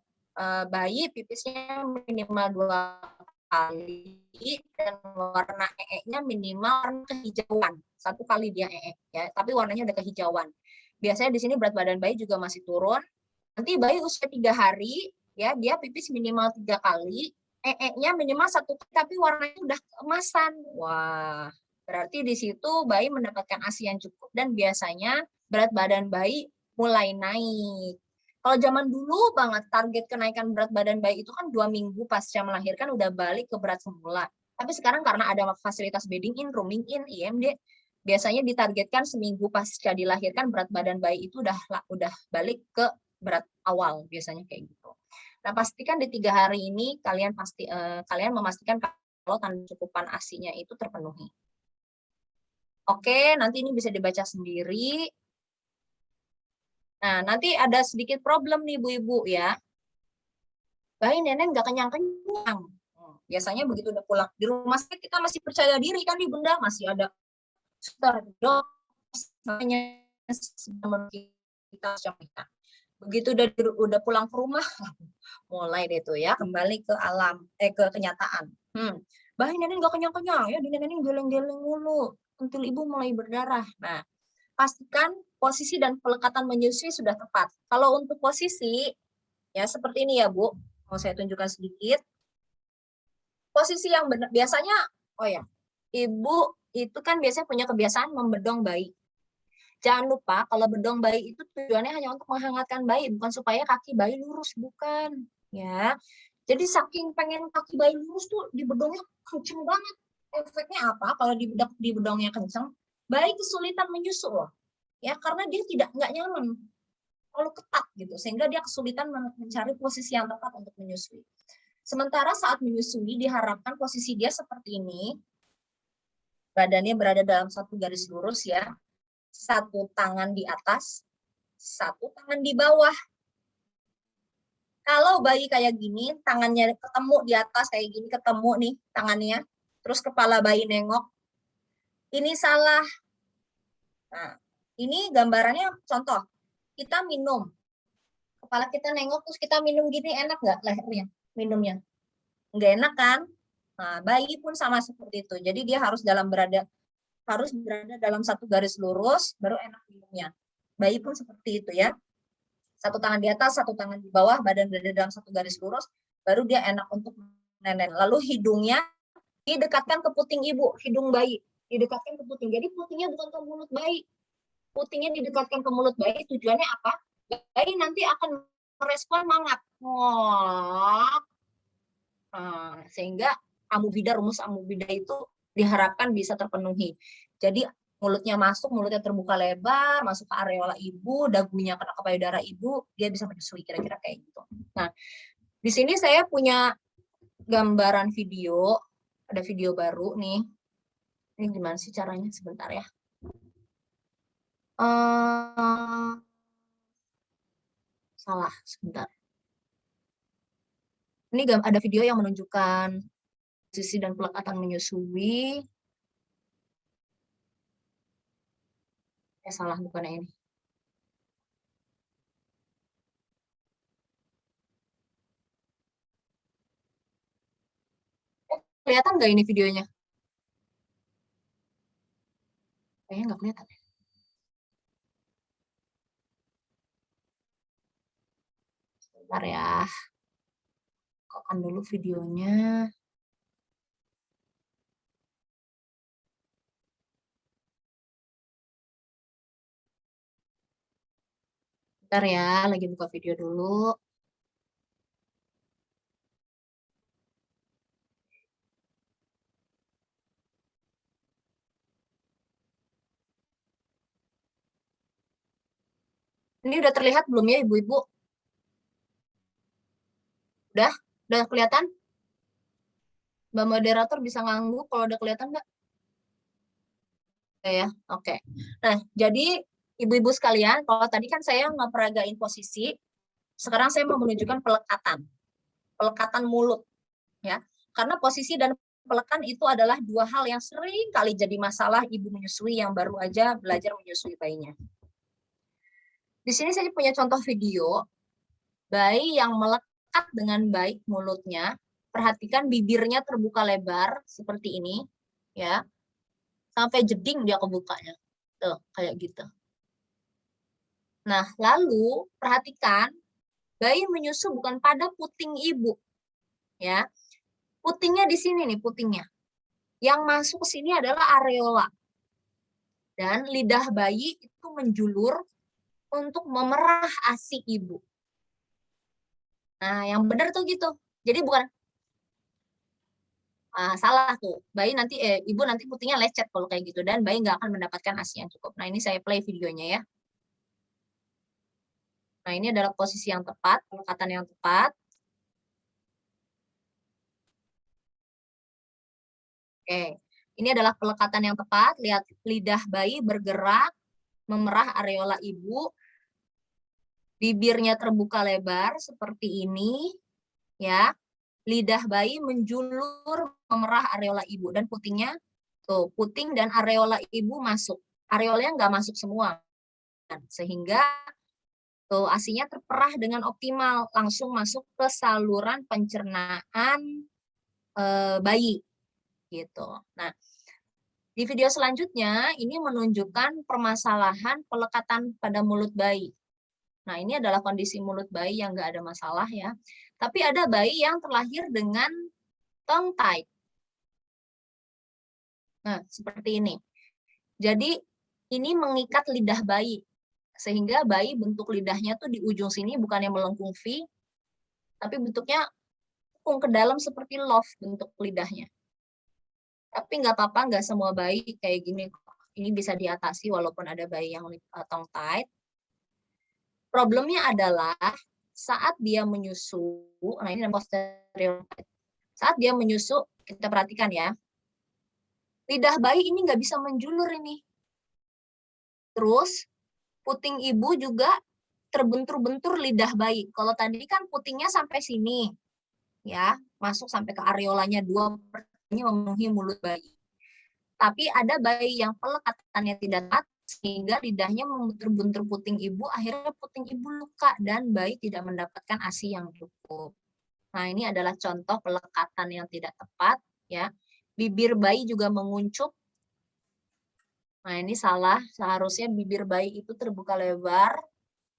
bayi pipisnya minimal 2 kali dan warna EE-nya minimal warna kehijauan. 1 kali dia EE ya, tapi warnanya udah kehijauan. Biasanya di sini berat badan bayi juga masih turun. Nanti bayi usia 3 hari ya, dia pipis minimal 3 kali, EE-nya minimal 1 kali tapi warnanya udah keemasan. Wah, berarti di situ bayi mendapatkan ASI yang cukup dan biasanya berat badan bayi mulai naik. Kalau zaman dulu banget target kenaikan berat badan bayi itu kan 2 minggu pasca melahirkan udah balik ke berat semula. Tapi sekarang karena ada fasilitas bedding in, rooming in, IMD, biasanya ditargetkan seminggu pasca dilahirkan berat badan bayi itu udah balik ke berat awal biasanya kayak gitu. Nah pastikan di 3 hari ini kalian memastikan kalau tanda cukupan ASI-nya itu terpenuhi. Oke, nanti ini bisa dibaca sendiri. Nah, nanti ada sedikit problem nih Bu-ibu ya. Bayi nenek nggak kenyang-kenyang. Biasanya begitu udah pulang di rumah sakit kita masih percaya diri kan nih Bunda, masih ada suster, dok, kita. Begitu udah pulang ke rumah, mulai deh tuh ya kembali ke ke kenyataan. Bayi nenek nggak kenyang-kenyang ya, di nenek geleng-geleng mulu, kentil ibu mulai berdarah. Nah, pastikan posisi dan pelekatan menyusui sudah tepat. Kalau untuk posisi, ya seperti ini ya Bu, mau saya tunjukkan sedikit. Posisi yang benar, biasanya, ibu itu kan biasanya punya kebiasaan membedong bayi. Jangan lupa kalau bedong bayi itu tujuannya hanya untuk menghangatkan bayi, bukan supaya kaki bayi lurus, bukan. Ya, jadi saking pengen kaki bayi lurus tuh di bedongnya kenceng banget. Efeknya apa? Kalau di bedongnya kenceng, bayi kesulitan menyusu loh. Ya, karena dia nggak nyaman, terlalu ketat gitu, sehingga dia kesulitan mencari posisi yang tepat untuk menyusui. Sementara saat menyusui diharapkan posisi dia seperti ini, badannya berada dalam satu garis lurus ya. Satu tangan di atas, satu tangan di bawah. Kalau bayi kayak gini, tangannya ketemu di atas kayak gini, ketemu nih tangannya, terus kepala bayi nengok, ini salah. Nah, ini gambarannya contoh, kita minum, kepala kita nengok, terus kita minum gini, enak nggak lehernya, minumnya? Nggak enak kan? Nah, bayi pun sama seperti itu. Jadi dia harus berada dalam satu garis lurus, baru enak minumnya. Bayi pun seperti itu ya. Satu tangan di atas, satu tangan di bawah, badan berada dalam satu garis lurus, baru dia enak untuk nenen. Lalu hidungnya didekatkan ke puting ibu, hidung bayi didekatkan ke puting. Jadi putingnya bukan ke mulut bayi, putingnya didekatkan ke mulut bayi. Tujuannya apa? Bayi nanti akan merespon mangap, sehingga rumus amubida itu diharapkan bisa terpenuhi. Jadi mulutnya masuk, mulutnya terbuka lebar, masuk ke areola ibu, dagunya kena ke payudara ibu, dia bisa menyusui, kira-kira kayak gitu. Nah, di sini saya punya gambaran video, ada video baru nih. Ini gimana sih caranya? Sebentar ya. Salah, sebentar. Ini ada video yang menunjukkan posisi dan pelekatan menyusui. Salah, bukan ini. Kelihatan nggak ini videonya? Kayaknya nggak kelihatan. Sebentar ya. Bukakan dulu videonya. Bentar ya, lagi buka video dulu. Ini udah terlihat belum ya ibu-ibu? Udah kelihatan? Mbak moderator bisa ngangguk kalau udah kelihatan nggak? Oke ya, oke. Nah, jadi ibu-ibu sekalian, kalau tadi kan saya ngeperagain posisi, sekarang saya mau menunjukkan pelekatan mulut, ya. Karena posisi dan pelekan itu adalah dua hal yang sering kali jadi masalah ibu menyusui yang baru aja belajar menyusui bayinya. Di sini saya punya contoh video bayi yang melekat dengan baik mulutnya. Perhatikan bibirnya terbuka lebar seperti ini, ya, sampai jeding dia kebukanya, tuh kayak gitu. Nah, lalu perhatikan bayi menyusu bukan pada puting ibu, ya. Putingnya di sini nih, putingnya. Yang masuk ke sini adalah areola. Dan lidah bayi itu menjulur untuk memerah ASI ibu. Nah, yang benar tuh gitu. Jadi bukan salah tuh. Ibu nanti putingnya lecet kalau kayak gitu dan bayi nggak akan mendapatkan ASI yang cukup. Nah, ini saya play videonya ya. Nah, ini adalah posisi yang tepat, pelekatan yang tepat. Oke, ini adalah pelekatan yang tepat. Lihat lidah bayi bergerak, memerah areola ibu. Bibirnya terbuka lebar seperti ini, ya. Lidah bayi menjulur memerah areola ibu dan putingnya, tuh puting dan areola ibu masuk. Areolanya nggak masuk semua, sehingga tuh ASI-nya terperah dengan optimal, langsung masuk ke saluran pencernaan bayi, gitu. Nah, di video selanjutnya ini menunjukkan permasalahan pelekatan pada mulut bayi. Nah, ini adalah kondisi mulut bayi yang nggak ada masalah ya. Tapi ada bayi yang terlahir dengan tongue tied. Nah, seperti ini. Jadi, ini mengikat lidah bayi. Sehingga bayi bentuk lidahnya tuh di ujung sini bukannya melengkung V, tapi bentuknya ke dalam seperti love bentuk lidahnya. Tapi nggak apa-apa, nggak semua bayi kayak gini. Ini bisa diatasi walaupun ada bayi yang tongue tied. Problemnya adalah saat dia menyusu, nah ini posterior. Saat dia menyusu, kita perhatikan ya, lidah bayi ini nggak bisa menjulur ini. Terus puting ibu juga terbentur-bentur lidah bayi. Kalau tadi kan putingnya sampai sini, ya, masuk sampai ke areolanya 2/3 memenuhi mulut bayi. Tapi ada bayi yang pelekatannya tidak tepat, sehingga lidahnya membentur-bentur puting ibu, akhirnya puting ibu luka dan bayi tidak mendapatkan ASI yang cukup. Nah, ini adalah contoh pelekatan yang tidak tepat, ya. Bibir bayi juga menguncup. Nah, ini salah, seharusnya bibir bayi itu terbuka lebar,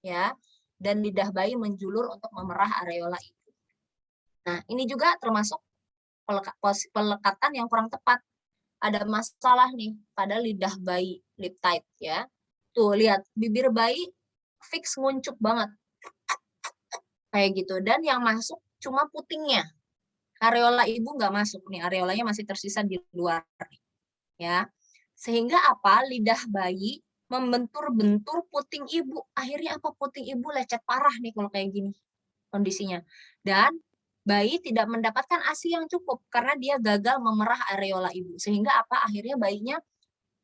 ya, dan lidah bayi menjulur untuk memerah areola itu. Nah, ini juga termasuk pelekatan yang kurang tepat. Ada masalah nih pada lidah bayi, lip tight, ya. Tuh, lihat, bibir bayi fix nguncup banget. Kayak gitu. Dan yang masuk cuma putingnya. Areola ibu nggak masuk nih, areolanya masih tersisa di luar. Ya. Sehingga apa? Lidah bayi membentur-bentur puting ibu. Akhirnya apa? Puting ibu lecet parah nih kalau kayak gini kondisinya. Dan bayi tidak mendapatkan ASI yang cukup karena dia gagal memerah areola ibu. Sehingga apa? Akhirnya bayinya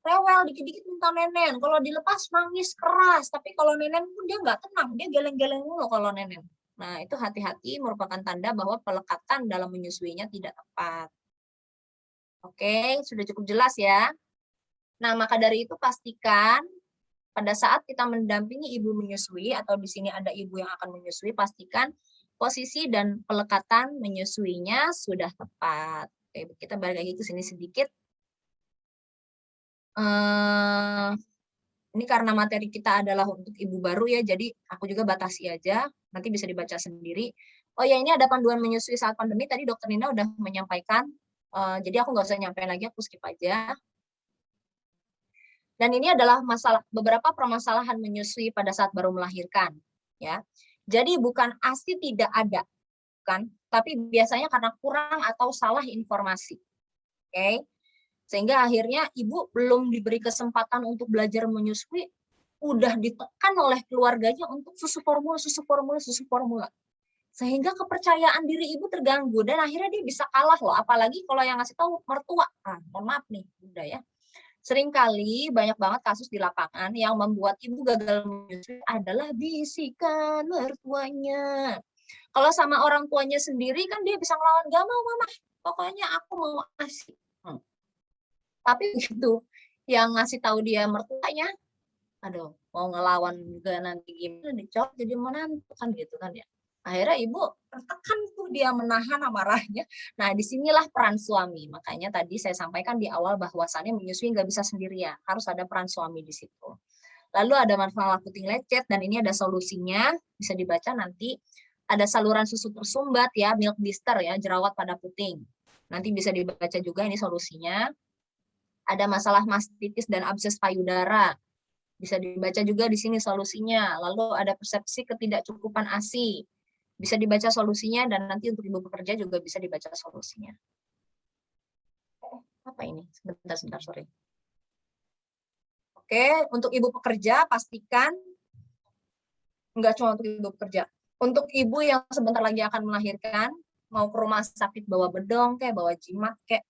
rewel, dikit-dikit minta nenen. Kalau dilepas nangis keras. Tapi kalau nenen pun dia nggak tenang. Dia geleng-geleng mulu kalau nenen. Nah, itu hati-hati merupakan tanda bahwa pelekatan dalam menyusuinya tidak tepat. Oke, sudah cukup jelas ya. Nah, maka dari itu pastikan pada saat kita mendampingi ibu menyusui atau di sini ada ibu yang akan menyusui, pastikan posisi dan pelekatan menyusuinya sudah tepat. Oke, kita balik lagi ke sini sedikit. Ini karena materi kita adalah untuk ibu baru ya, jadi aku juga batasi aja, nanti bisa dibaca sendiri. Oh ya, ini ada panduan menyusui saat pandemi, tadi Dokter Nina udah menyampaikan, jadi aku nggak usah nyampein lagi, aku skip aja. Dan ini adalah beberapa permasalahan menyusui pada saat baru melahirkan, ya. Jadi bukan ASI tidak ada, kan? Tapi biasanya karena kurang atau salah informasi, oke? Sehingga akhirnya ibu belum diberi kesempatan untuk belajar menyusui, udah ditekan oleh keluarganya untuk susu formula. Sehingga kepercayaan diri ibu terganggu dan akhirnya dia bisa kalah loh, apalagi kalau yang ngasih tahu mertua. Mohon maaf nih, udah ya. Seringkali banyak banget kasus di lapangan yang membuat ibu gagal menyusui adalah bisikan mertuanya. Kalau sama orang tuanya sendiri kan dia bisa ngelawan, gak mau mama, pokoknya aku mau ASI. Tapi begitu yang ngasih tahu dia mertuanya, aduh, mau ngelawan juga nanti gimana, dicop jadi menantu kan gitu kan ya. Akhirnya ibu tertekan tuh dia menahan amarahnya. Nah, disinilah peran suami. Makanya tadi saya sampaikan di awal bahwasannya menyusui nggak bisa sendirian, harus ada peran suami di situ. Lalu ada masalah puting lecet dan ini ada solusinya, bisa dibaca nanti. Ada saluran susu tersumbat ya, milk blister ya, jerawat pada puting. Nanti bisa dibaca juga ini solusinya. Ada masalah mastitis dan abses payudara. Bisa dibaca juga di sini solusinya. Lalu ada persepsi ketidakcukupan ASI. Bisa dibaca solusinya dan nanti untuk ibu pekerja juga bisa dibaca solusinya. Apa ini? Sebentar, sorry. Oke, untuk ibu pekerja pastikan, enggak cuma untuk ibu pekerja, untuk ibu yang sebentar lagi akan melahirkan, mau ke rumah sakit bawa bedong, kayak bawa jimat, kayak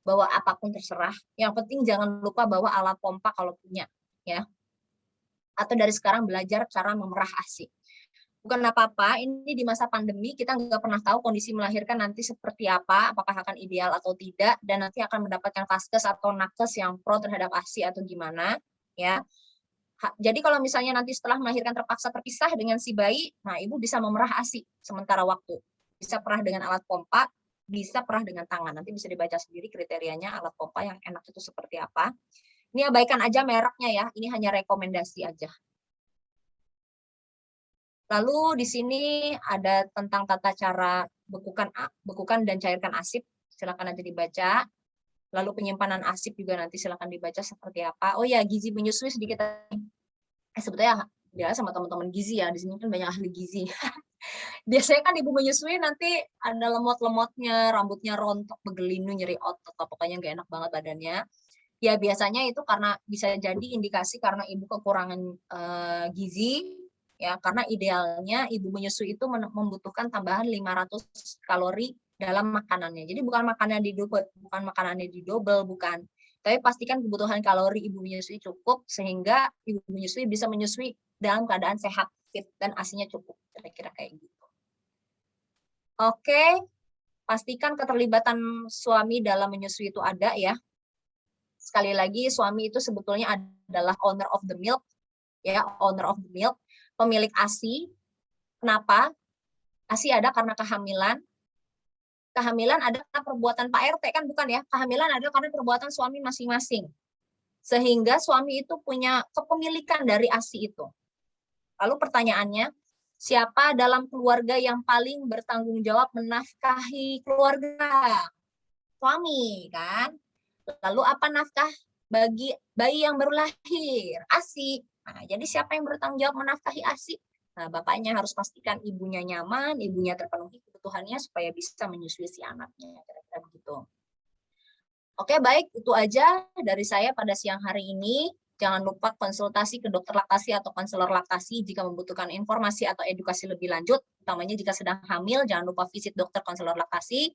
bawa apapun terserah. Yang penting jangan lupa bawa alat pompa kalau punya, ya. Atau dari sekarang belajar cara memerah ASI. Bukan apa-apa, ini di masa pandemi kita nggak pernah tahu kondisi melahirkan nanti seperti apa, apakah akan ideal atau tidak, dan nanti akan mendapatkan vaskes atau nakes yang pro terhadap ASI atau gimana, ya. Jadi kalau misalnya nanti setelah melahirkan terpaksa terpisah dengan si bayi, nah ibu bisa memerah ASI sementara waktu. Bisa perah dengan alat pompa, bisa perah dengan tangan. Nanti bisa dibaca sendiri kriterianya alat pompa yang enak itu seperti apa. Ini abaikan aja mereknya ya, ini hanya rekomendasi aja. Lalu di sini ada tentang tata cara bekukan dan cairkan ASIP. Silakan nanti dibaca. Lalu penyimpanan arsip juga nanti silakan dibaca seperti apa. Oh ya, gizi menyusui sedikit. Sebetulnya dia sama teman-teman gizi ya, di sini kan banyak ahli gizi. Biasanya kan ibu menyusui nanti ada lemot-lemotnya, rambutnya rontok, begelinu, nyeri otot, atau pokoknya nggak enak banget badannya. Ya biasanya itu karena bisa jadi indikasi karena ibu kekurangan gizi, ya karena idealnya ibu menyusui itu membutuhkan tambahan 500 kalori dalam makanannya. Jadi bukan makanannya didobel, bukan. Tapi pastikan kebutuhan kalori ibu menyusui cukup sehingga ibu menyusui bisa menyusui dalam keadaan sehat, fit, dan ASI-nya cukup. Kira-kira kayak gitu. Oke, pastikan keterlibatan suami dalam menyusui itu ada ya. Sekali lagi, suami itu sebetulnya adalah owner of the milk, ya, owner of the milk, pemilik ASI. Kenapa? ASI ada karena kehamilan. Kehamilan ada karena perbuatan Pak RT, kan bukan ya? Kehamilan ada karena perbuatan suami masing-masing. Sehingga suami itu punya kepemilikan dari ASI itu. Lalu pertanyaannya, siapa dalam keluarga yang paling bertanggung jawab menafkahi keluarga? Suami, kan? Lalu apa nafkah bagi bayi yang baru lahir? ASI. Nah, jadi siapa yang bertanggung jawab menafkahi ASI? Nah, bapaknya harus pastikan ibunya nyaman, ibunya terpenuhi kebutuhannya supaya bisa menyusui si anaknya. Kira-kira begitu. Oke, baik. Itu aja dari saya pada siang hari ini. Jangan lupa konsultasi ke dokter laktasi atau konselor laktasi jika membutuhkan informasi atau edukasi lebih lanjut. Utamanya jika sedang hamil, jangan lupa visit dokter konselor laktasi.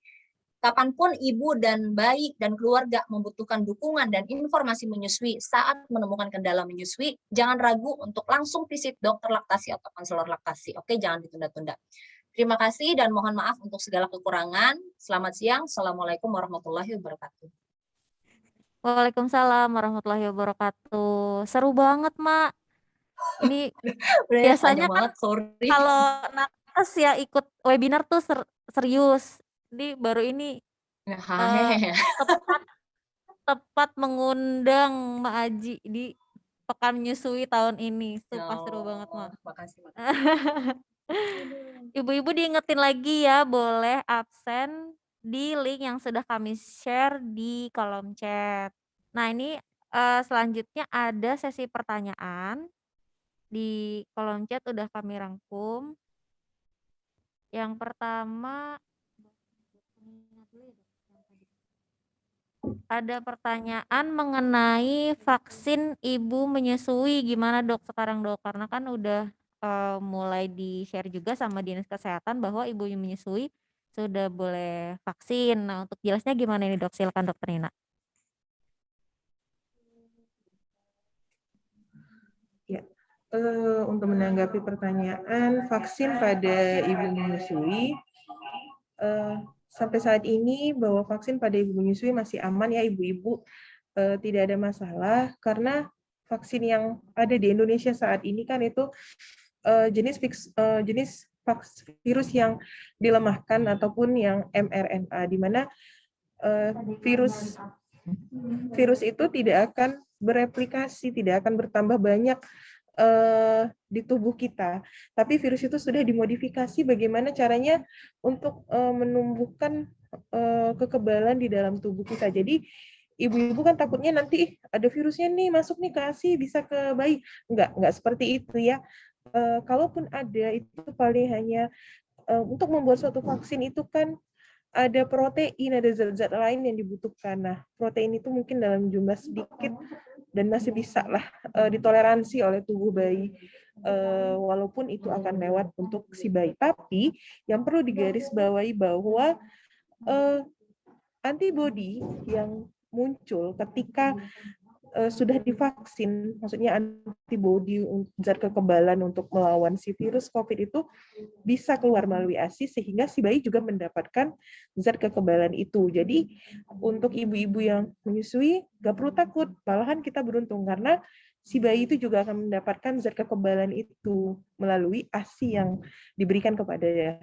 Kapanpun ibu dan bayi dan keluarga membutuhkan dukungan dan informasi menyusui saat menemukan kendala menyusui, jangan ragu untuk langsung visit dokter laktasi atau konselor laktasi. Oke, jangan ditunda-tunda. Terima kasih dan mohon maaf untuk segala kekurangan. Selamat siang. Assalamualaikum warahmatullahi wabarakatuh. Waalaikumsalam warahmatullahi wabarakatuh. Seru banget, Mak. Ini Udah ya, biasanya panjang kan banget, sorry. kalau nakes ya ikut webinar tuh serius. Ini baru ini tepat mengundang Mak Aji di Pekan Menyusui tahun ini. Sumpah seru banget, Mak. Makasih. Ibu-ibu diingetin lagi ya, boleh absen di link yang sudah kami share di kolom chat. Nah, ini selanjutnya ada sesi pertanyaan. Di kolom chat udah kami rangkum. Yang pertama ada pertanyaan mengenai vaksin ibu menyusui, gimana Dok sekarang Dok? Karena kan udah mulai di-share juga sama Dinas Kesehatan bahwa ibu yang menyusui sudah boleh vaksin. Nah, untuk jelasnya gimana ini Dok? Silakan Dokter Nina. Ya, untuk menanggapi pertanyaan vaksin pada ibu menyusui, sampai saat ini bahwa vaksin pada ibu menyusui masih aman ya ibu-ibu, tidak ada masalah karena vaksin yang ada di Indonesia saat ini kan itu jenis virus yang dilemahkan ataupun yang mRNA, di mana virus itu tidak akan bereplikasi, tidak akan bertambah banyak di tubuh kita. Tapi virus itu sudah dimodifikasi bagaimana caranya untuk menumbuhkan kekebalan di dalam tubuh kita. Jadi ibu-ibu kan takutnya nanti ada virusnya nih masuk nih ke ASI bisa ke bayi. Enggak seperti itu ya. Kalaupun ada itu paling hanya untuk membuat suatu vaksin itu kan ada protein, ada zat-zat lain yang dibutuhkan. Nah, protein itu mungkin dalam jumlah sedikit dan masih bisa lah ditoleransi oleh tubuh bayi, walaupun itu akan lewat untuk si bayi. Tapi yang perlu digarisbawahi bahwa antibodi yang muncul ketika sudah divaksin, maksudnya antibodi zat kekebalan untuk melawan si virus COVID itu bisa keluar melalui ASI sehingga si bayi juga mendapatkan zat kekebalan itu. Jadi untuk ibu-ibu yang menyusui nggak perlu takut, malahan kita beruntung karena si bayi itu juga akan mendapatkan zat kekebalan itu melalui ASI yang diberikan kepada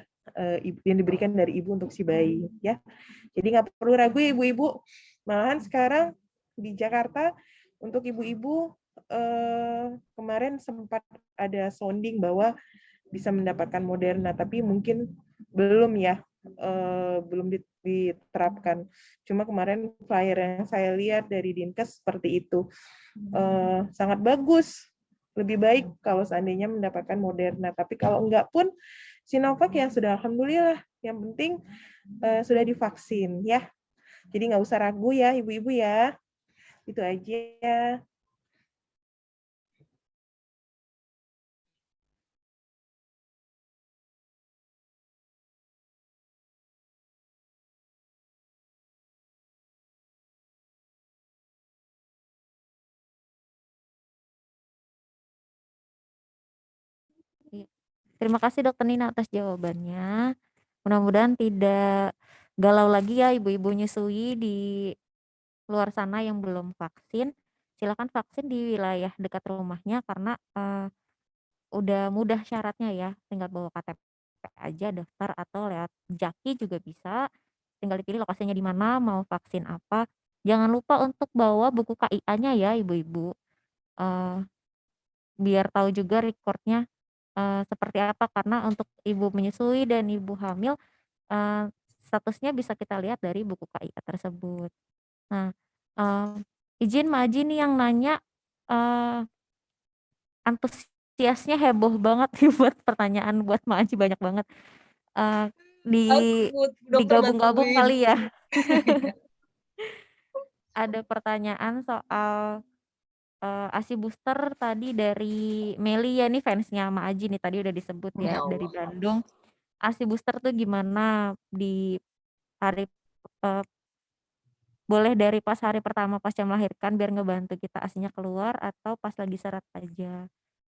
yang diberikan dari ibu untuk si bayi ya. Jadi nggak perlu ragu ya ibu-ibu. Malahan sekarang di Jakarta untuk ibu-ibu kemarin sempat ada sounding bahwa bisa mendapatkan Moderna, tapi mungkin belum ya. belum diterapkan. Cuma kemarin flyer yang saya lihat dari Dinkes seperti itu. Sangat bagus. Lebih baik kalau seandainya mendapatkan Moderna. Tapi kalau enggak pun Sinovac ya sudah alhamdulillah. Yang penting sudah divaksin ya. Jadi nggak usah ragu ya ibu-ibu ya. Itu aja. Iya. Terima kasih Dokter Nina atas jawabannya. Mudah-mudahan tidak galau lagi ya ibu-ibu nyusui di luar sana yang belum vaksin. Silakan vaksin di wilayah dekat rumahnya karena udah mudah syaratnya ya. Tinggal bawa KTP aja daftar atau lewat Jaki juga bisa. Tinggal dipilih lokasinya di mana, mau vaksin apa. Jangan lupa untuk bawa buku KIA-nya ya ibu-ibu. Eh, biar tahu juga recordnya seperti apa karena untuk ibu menyusui dan ibu hamil statusnya bisa kita lihat dari buku KIA tersebut. Nah, izin Mbak Aji nih yang nanya, antusiasnya heboh banget nih buat pertanyaan buat Mbak Aji banyak banget. Eee, di Takut dokter digabung-gabung bantuin. kali ya? Ada pertanyaan soal, ASI booster tadi dari Meli ya, nih fansnya Mbak Aji nih, tadi udah disebut ya, Ya dari Allah. Bandung. ASI booster tuh gimana di hari boleh dari pas hari pertama pasca melahirkan biar ngebantu kita ASI-nya keluar atau pas lagi serat aja?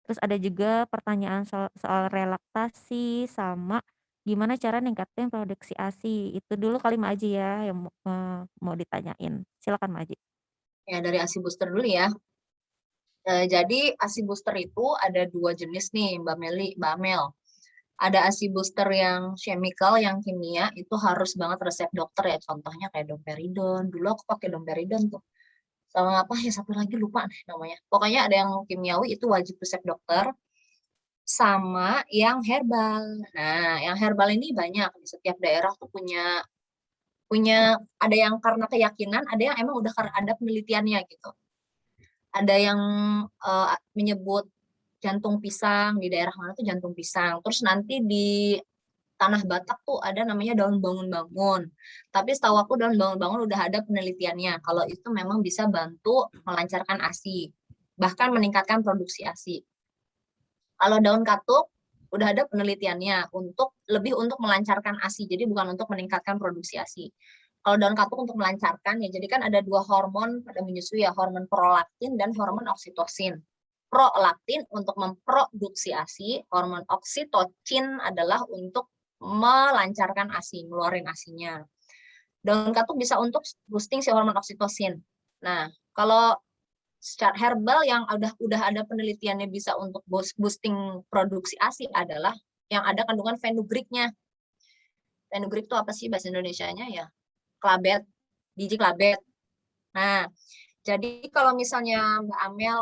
Terus ada juga pertanyaan soal relaktasi sama gimana cara ningkatin produksi ASI. Itu dulu kali Mbak Aji ya yang mau ditanyain. Silakan Mbak Aji. Ya dari ASI booster dulu ya. Jadi ASI booster itu ada 2 jenis nih Mbak Meli, Mbak Amel. Ada ASI booster yang chemical, yang kimia, itu harus banget resep dokter ya. Contohnya kayak domperidon. Dulu aku pakai domperidon tuh. Sama apa ya, satu lagi lupa deh namanya. Pokoknya ada yang kimiawi itu wajib resep dokter. Sama yang herbal. Nah, yang herbal ini banyak. Di setiap daerah tuh punya ada yang karena keyakinan, ada yang emang udah karena ada penelitiannya gitu. Ada yang menyebut jantung pisang, di daerah mana tuh jantung pisang. Terus nanti di tanah Batak tuh ada namanya daun bangun-bangun. Tapi setahu aku daun bangun-bangun udah ada penelitiannya. Kalau itu memang bisa bantu melancarkan ASI, bahkan meningkatkan produksi ASI. Kalau daun katuk udah ada penelitiannya lebih untuk melancarkan ASI, jadi bukan untuk meningkatkan produksi ASI. Kalau daun katuk untuk melancarkan ya, jadi kan ada 2 hormon pada menyusui ya, hormon prolaktin dan hormon oksitosin. Prolaktin untuk memproduksi ASI, hormon oksitosin adalah untuk melancarkan ASI, ngeluarin ASI-nya. Daun katuk bisa untuk boosting si hormon oksitosin. Nah, kalau secara herbal yang udah ada penelitiannya bisa untuk boosting produksi ASI adalah yang ada kandungan fenugreeknya. Fenugreek itu apa sih bahasa Indonesianya ya? Klabet, biji klabet. Nah, jadi kalau misalnya Mbak Amel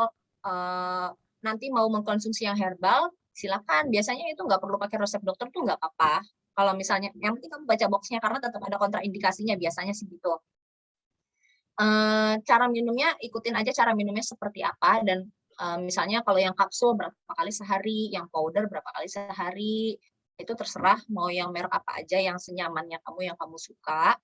nanti mau mengkonsumsi yang herbal, silakan. Biasanya itu nggak perlu pakai resep dokter tuh nggak apa-apa. Kalau misalnya, yang penting kamu baca boxnya karena tetap ada kontraindikasinya biasanya sih gitu. Cara minumnya ikutin aja cara minumnya seperti apa dan misalnya kalau yang kapsul berapa kali sehari, yang powder berapa kali sehari, itu terserah mau yang merek apa aja yang senyamannya kamu yang kamu suka.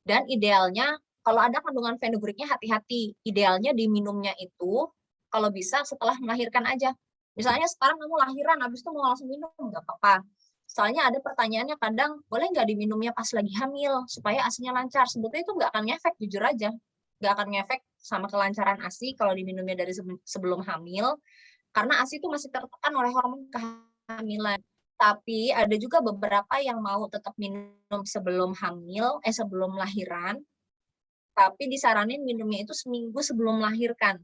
Dan idealnya kalau ada kandungan fenugreeknya hati-hati. Idealnya diminumnya itu kalau bisa setelah melahirkan aja. Misalnya sekarang kamu lahiran, habis itu mau langsung minum, nggak apa-apa. Soalnya ada pertanyaannya kadang, boleh nggak diminumnya pas lagi hamil, supaya ASInya lancar. Sebetulnya itu nggak akan ngefek, jujur aja. Nggak akan ngefek sama kelancaran ASI kalau diminumnya dari sebelum hamil, karena ASI itu masih tertekan oleh hormon kehamilan. Tapi ada juga beberapa yang mau tetap minum sebelum hamil, sebelum lahiran, tapi disaranin minumnya itu seminggu sebelum melahirkan.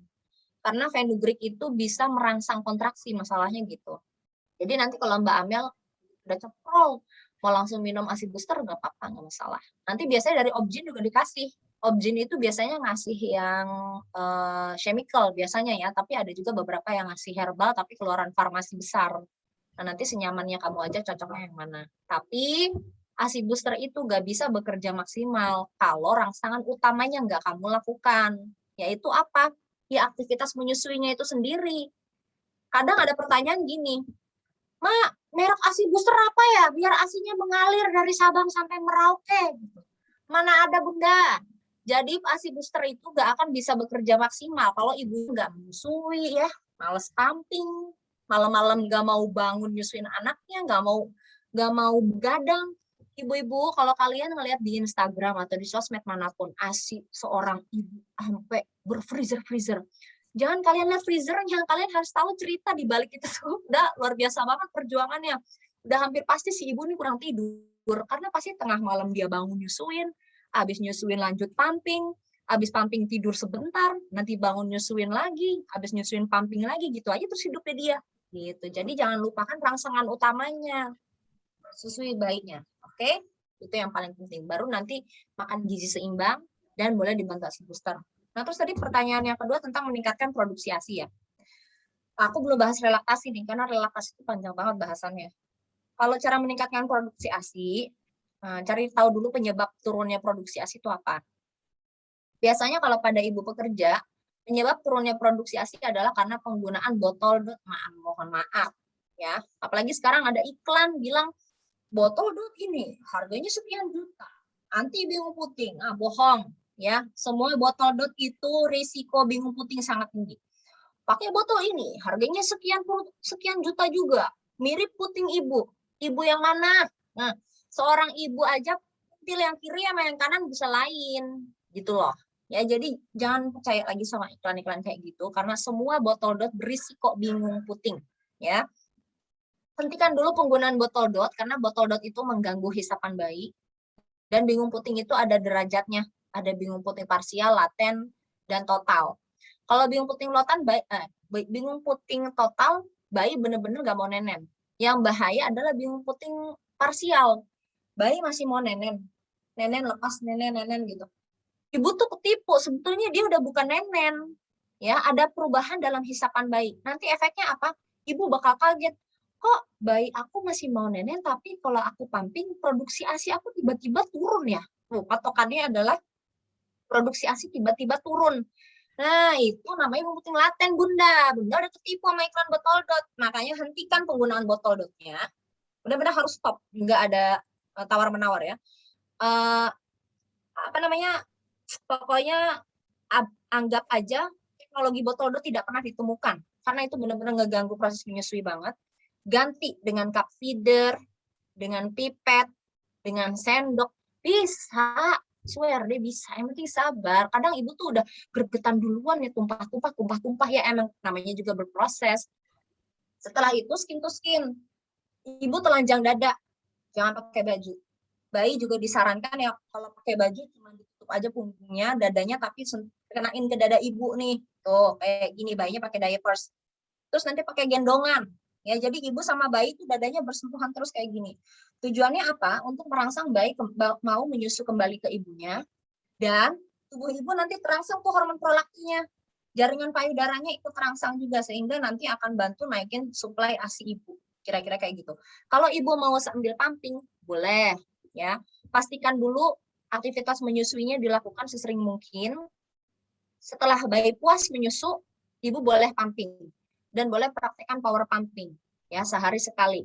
Karena fenugreek itu bisa merangsang kontraksi, masalahnya gitu. Jadi nanti kalau Mbak Amel udah ceprol, mau langsung minum ASI booster nggak apa-apa, nggak masalah. Nanti biasanya dari Objin juga dikasih. Objin itu biasanya ngasih yang chemical biasanya ya, tapi ada juga beberapa yang ngasih herbal tapi keluaran farmasi besar. Nah, nanti senyamannya kamu aja cocoknya yang mana. Tapi ASI booster itu nggak bisa bekerja maksimal kalau rangsangan utamanya nggak kamu lakukan. Yaitu apa? Ya aktivitas menyusuinya itu sendiri. Kadang ada pertanyaan gini, Mak, merek ASI booster apa ya? Biar ASINya mengalir dari Sabang sampai Merauke. Mana ada Bunda. Jadi ASI booster itu nggak akan bisa bekerja maksimal kalau ibu nggak menyusui ya, males pumping, malam-malam nggak mau bangun nyusuin anaknya, nggak mau begadang. Ibu-ibu, kalau kalian ngelihat di Instagram atau di sosmed manapun ASI seorang ibu sampai berfreezer-freezer, jangan kalian lihat freezernya, kalian harus tahu cerita di balik itu tuh. Udah luar biasa banget perjuangannya. Udah hampir pasti si ibu ini kurang tidur karena pasti tengah malam dia bangun nyusuin, habis nyusuin lanjut pumping, habis pumping tidur sebentar, nanti bangun nyusuin lagi, habis nyusuin pumping lagi, gitu aja terus hidupnya dia. Gitu. Jadi jangan lupakan rangsangan utamanya, susui bayinya. Oke? Itu yang paling penting. Baru nanti makan gizi seimbang dan boleh dibantu ASI booster. Nah, terus tadi pertanyaan yang kedua tentang meningkatkan produksi ASI ya. Aku belum bahas relaksasi nih, karena relaksasi itu panjang banget bahasannya. Kalau cara meningkatkan produksi ASI, cari tahu dulu penyebab turunnya produksi ASI itu apa. Biasanya kalau pada ibu pekerja, penyebab turunnya produksi ASI adalah karena penggunaan botol dot, mohon maaf ya. Apalagi sekarang ada iklan bilang botol dot ini harganya sekian juta, anti bingung puting, bohong ya. Semua botol dot itu risiko bingung puting sangat tinggi. Pakai botol ini harganya sekian juta juga, mirip puting ibu. Ibu yang mana? Nah, seorang ibu aja putil yang kiri sama yang kanan bisa lain, gitu loh. Ya, jadi jangan percaya lagi sama iklan-iklan kayak gitu karena semua botol dot berisiko bingung puting, ya. Hentikan dulu penggunaan botol dot karena botol dot itu mengganggu hisapan bayi. Dan bingung puting itu ada derajatnya. Ada bingung puting parsial, laten, dan total. Kalau bingung puting bingung puting total, bayi benar-benar nggak mau nenen. Yang bahaya adalah bingung puting parsial. Bayi masih mau nenen. Nenen lepas, nenen gitu. Ibu tuh ketipu, sebetulnya dia udah bukan nenen. Ya, ada perubahan dalam hisapan bayi. Nanti efeknya apa? Ibu bakal kaget. Kok bayi aku masih mau nenen, tapi kalau aku pumping, produksi ASI aku tiba-tiba turun ya. Patokannya adalah produksi ASI tiba-tiba turun. Nah, itu namanya bingung puting laten, Bunda. Bunda udah ketipu sama iklan botol dot. Makanya hentikan penggunaan botol dotnya. Benar-benar harus stop. Nggak ada tawar-menawar ya. Pokoknya anggap aja teknologi botol dot tidak pernah ditemukan. Karena itu benar-benar ngeganggu proses menyusui banget. Ganti dengan cup feeder, dengan pipet, dengan sendok, bisa, swear deh bisa, yang penting sabar. Kadang ibu tuh udah gregetan duluan ya, tumpah-tumpah ya, emang namanya juga berproses. Setelah itu skin to skin, ibu telanjang dada, jangan pakai baju. Bayi juga disarankan ya kalau pakai baju cuma ditutup aja punggungnya, dadanya tapi kenain ke dada ibu nih, tuh kayak gini, bayinya pakai diapers. Terus nanti pakai gendongan. Ya, jadi ibu sama bayi itu dadanya bersentuhan terus kayak gini. Tujuannya apa? Untuk merangsang bayi mau menyusu kembali ke ibunya, dan tubuh ibu nanti terangsang tuh hormon prolaktinnya. Jaringan payudaranya ikut terangsang juga sehingga nanti akan bantu naikin suplai ASI ibu. Kira-kira kayak gitu. Kalau ibu mau sambil pumping, boleh ya. Pastikan dulu aktivitas menyusuinya dilakukan sesering mungkin. Setelah bayi puas menyusu, ibu boleh pumping dan boleh praktekkan power pumping ya sehari sekali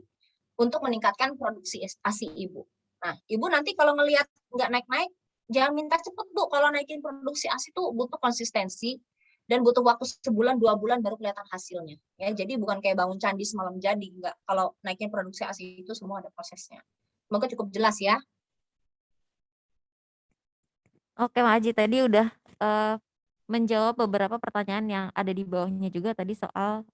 untuk meningkatkan produksi ASI ibu. Nah, ibu nanti kalau ngelihat nggak naik-naik, jangan minta cepet Bu. Kalau naikin produksi ASI itu butuh konsistensi dan butuh waktu sebulan 2 bulan baru kelihatan hasilnya. Ya, jadi bukan kayak bangun candi semalam jadi. Nggak. Kalau naikin produksi ASI itu semua ada prosesnya. Semoga cukup jelas ya. Oke, Mak Aji tadi udah menjawab beberapa pertanyaan yang ada di bawahnya juga tadi soal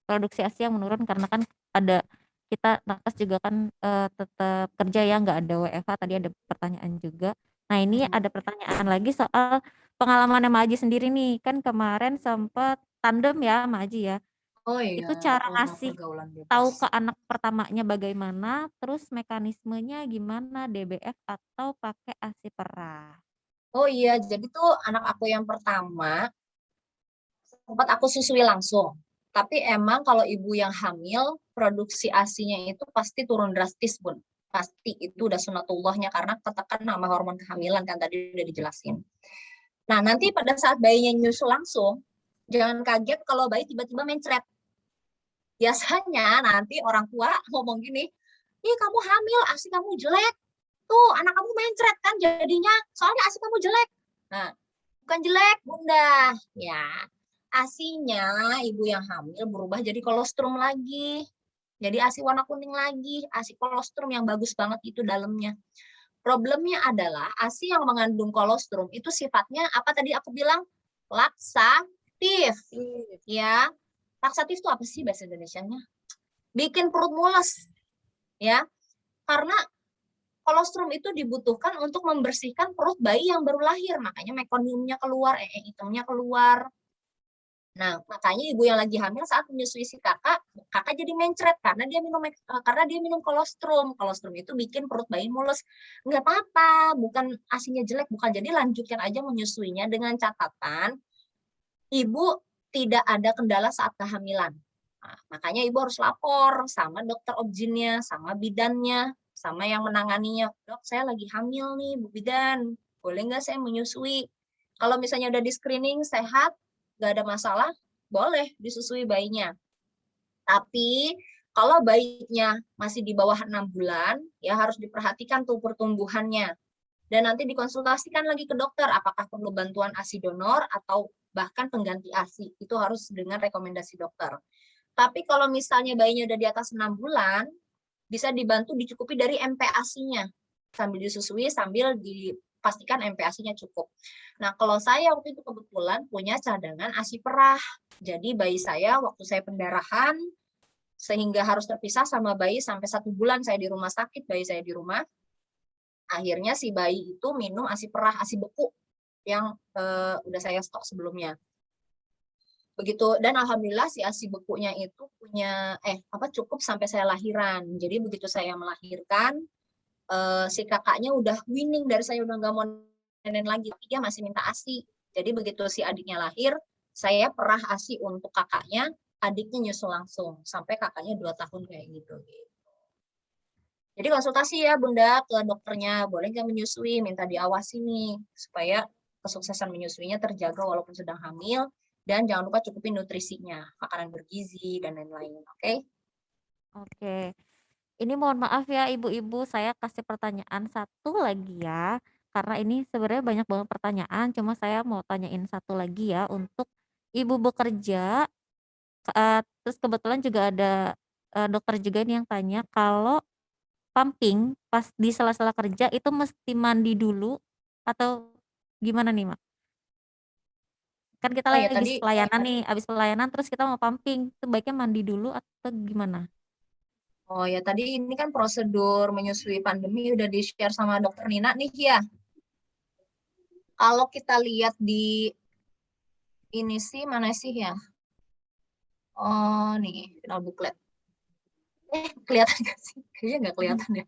produksi ASI yang menurun karena kan ada kita nakes juga kan tetap kerja ya, nggak ada WFH, tadi ada pertanyaan juga. Nah ini ada pertanyaan lagi soal pengalaman Mak Aji sendiri nih, kan kemarin sempat tandem ya Mak Aji ya. Oh iya, Itu cara ngasih pergaulan bebas. tahu ke anak pertamanya bagaimana, terus mekanismenya gimana, DBF atau pakai ASI perah? Oh iya, jadi tuh anak aku yang pertama sempat aku susui langsung. Tapi emang kalau ibu yang hamil, produksi ASI-nya itu pasti turun drastis, Bun. pasti itu udah sunatullahnya karena ketekan sama hormon kehamilan kan tadi udah dijelasin. Nah, nanti pada saat bayinya nyusul langsung, jangan kaget kalau bayi tiba-tiba mencret. Biasanya nanti orang tua ngomong gini, ih kamu hamil, ASI kamu jelek. Tuh, anak kamu mencret kan jadinya, soalnya ASI kamu jelek. Nah, bukan jelek, Bunda. Ya, ASINya ibu yang hamil berubah jadi kolostrum lagi. Jadi ASI warna kuning lagi, ASI kolostrum yang bagus banget itu dalamnya. Problemnya adalah ASI yang mengandung kolostrum itu sifatnya apa tadi aku bilang? Laksatif. Ya. Laksatif itu apa sih bahasa Indonesianya? Bikin perut mules. Ya. Karena kolostrum itu dibutuhkan untuk membersihkan perut bayi yang baru lahir, makanya mekoniumnya keluar, hitamnya keluar. Nah, makanya ibu yang lagi hamil saat menyusui si kakak jadi mencret karena dia minum kolostrum. Kolostrum itu bikin perut bayi mulus. Nggak apa-apa, bukan ASINya jelek, bukan. Jadi lanjutkan aja menyusuinya dengan catatan ibu tidak ada kendala saat kehamilan. Nah, makanya ibu harus lapor sama dokter obgynnya, sama bidannya, sama yang menanganinya. Dok, saya lagi hamil nih, Bu Bidan. Boleh nggak saya menyusui? Kalau misalnya udah di screening sehat, nggak ada masalah, boleh disusui bayinya. Tapi kalau bayinya masih di bawah 6 bulan, ya harus diperhatikan tuh pertumbuhannya. Dan nanti dikonsultasikan lagi ke dokter, apakah perlu bantuan ASI donor atau bahkan pengganti ASI. Itu harus dengan rekomendasi dokter. Tapi kalau misalnya bayinya udah di atas 6 bulan, bisa dibantu dicukupi dari MPASI-nya. Sambil disusui, sambil dipastikan MPASI-nya cukup. Nah, kalau saya waktu itu kebetulan punya cadangan ASI perah. Jadi bayi saya waktu saya pendarahan, sehingga harus terpisah sama bayi sampai 1 bulan saya di rumah sakit, bayi saya di rumah. Akhirnya si bayi itu minum ASI perah, ASI beku yang udah saya stok sebelumnya. Begitu, dan alhamdulillah si ASI bekunya itu punya cukup sampai saya lahiran. Jadi begitu saya melahirkan, si kakaknya udah winning dari saya, udah nggak mau nenek lagi, tapi dia masih minta ASI. Jadi begitu si adiknya lahir, saya perah ASI untuk kakaknya, adiknya nyusul langsung sampai kakaknya 2 tahun kayak gitu. Jadi konsultasi ya Bunda ke dokternya, boleh nggak menyusui, minta diawasi nih supaya kesuksesan menyusuinya terjaga walaupun sedang hamil, dan jangan lupa cukupin nutrisinya, makanan bergizi dan lain-lain. Oke? Oke. Ini mohon maaf ya ibu-ibu, saya kasih pertanyaan satu lagi ya. Karena ini sebenarnya banyak banget pertanyaan, cuma saya mau tanyain satu lagi ya untuk ibu bekerja. Terus kebetulan juga ada dokter juga nih yang tanya kalau pumping pas di sela-sela kerja itu mesti mandi dulu atau gimana nih, Mak? Kan kita Oh ya lagi tadi, pelayanan nih, habis pelayanan terus kita mau pumping, itu baiknya mandi dulu atau gimana? ini kan prosedur menyusui pandemi udah di-share sama dokter Nina nih ya. Kalau kita lihat di ini sih, mana sih ya? Oh nih, final booklet. Kelihatan nggak sih? Kayaknya nggak kelihatan ya.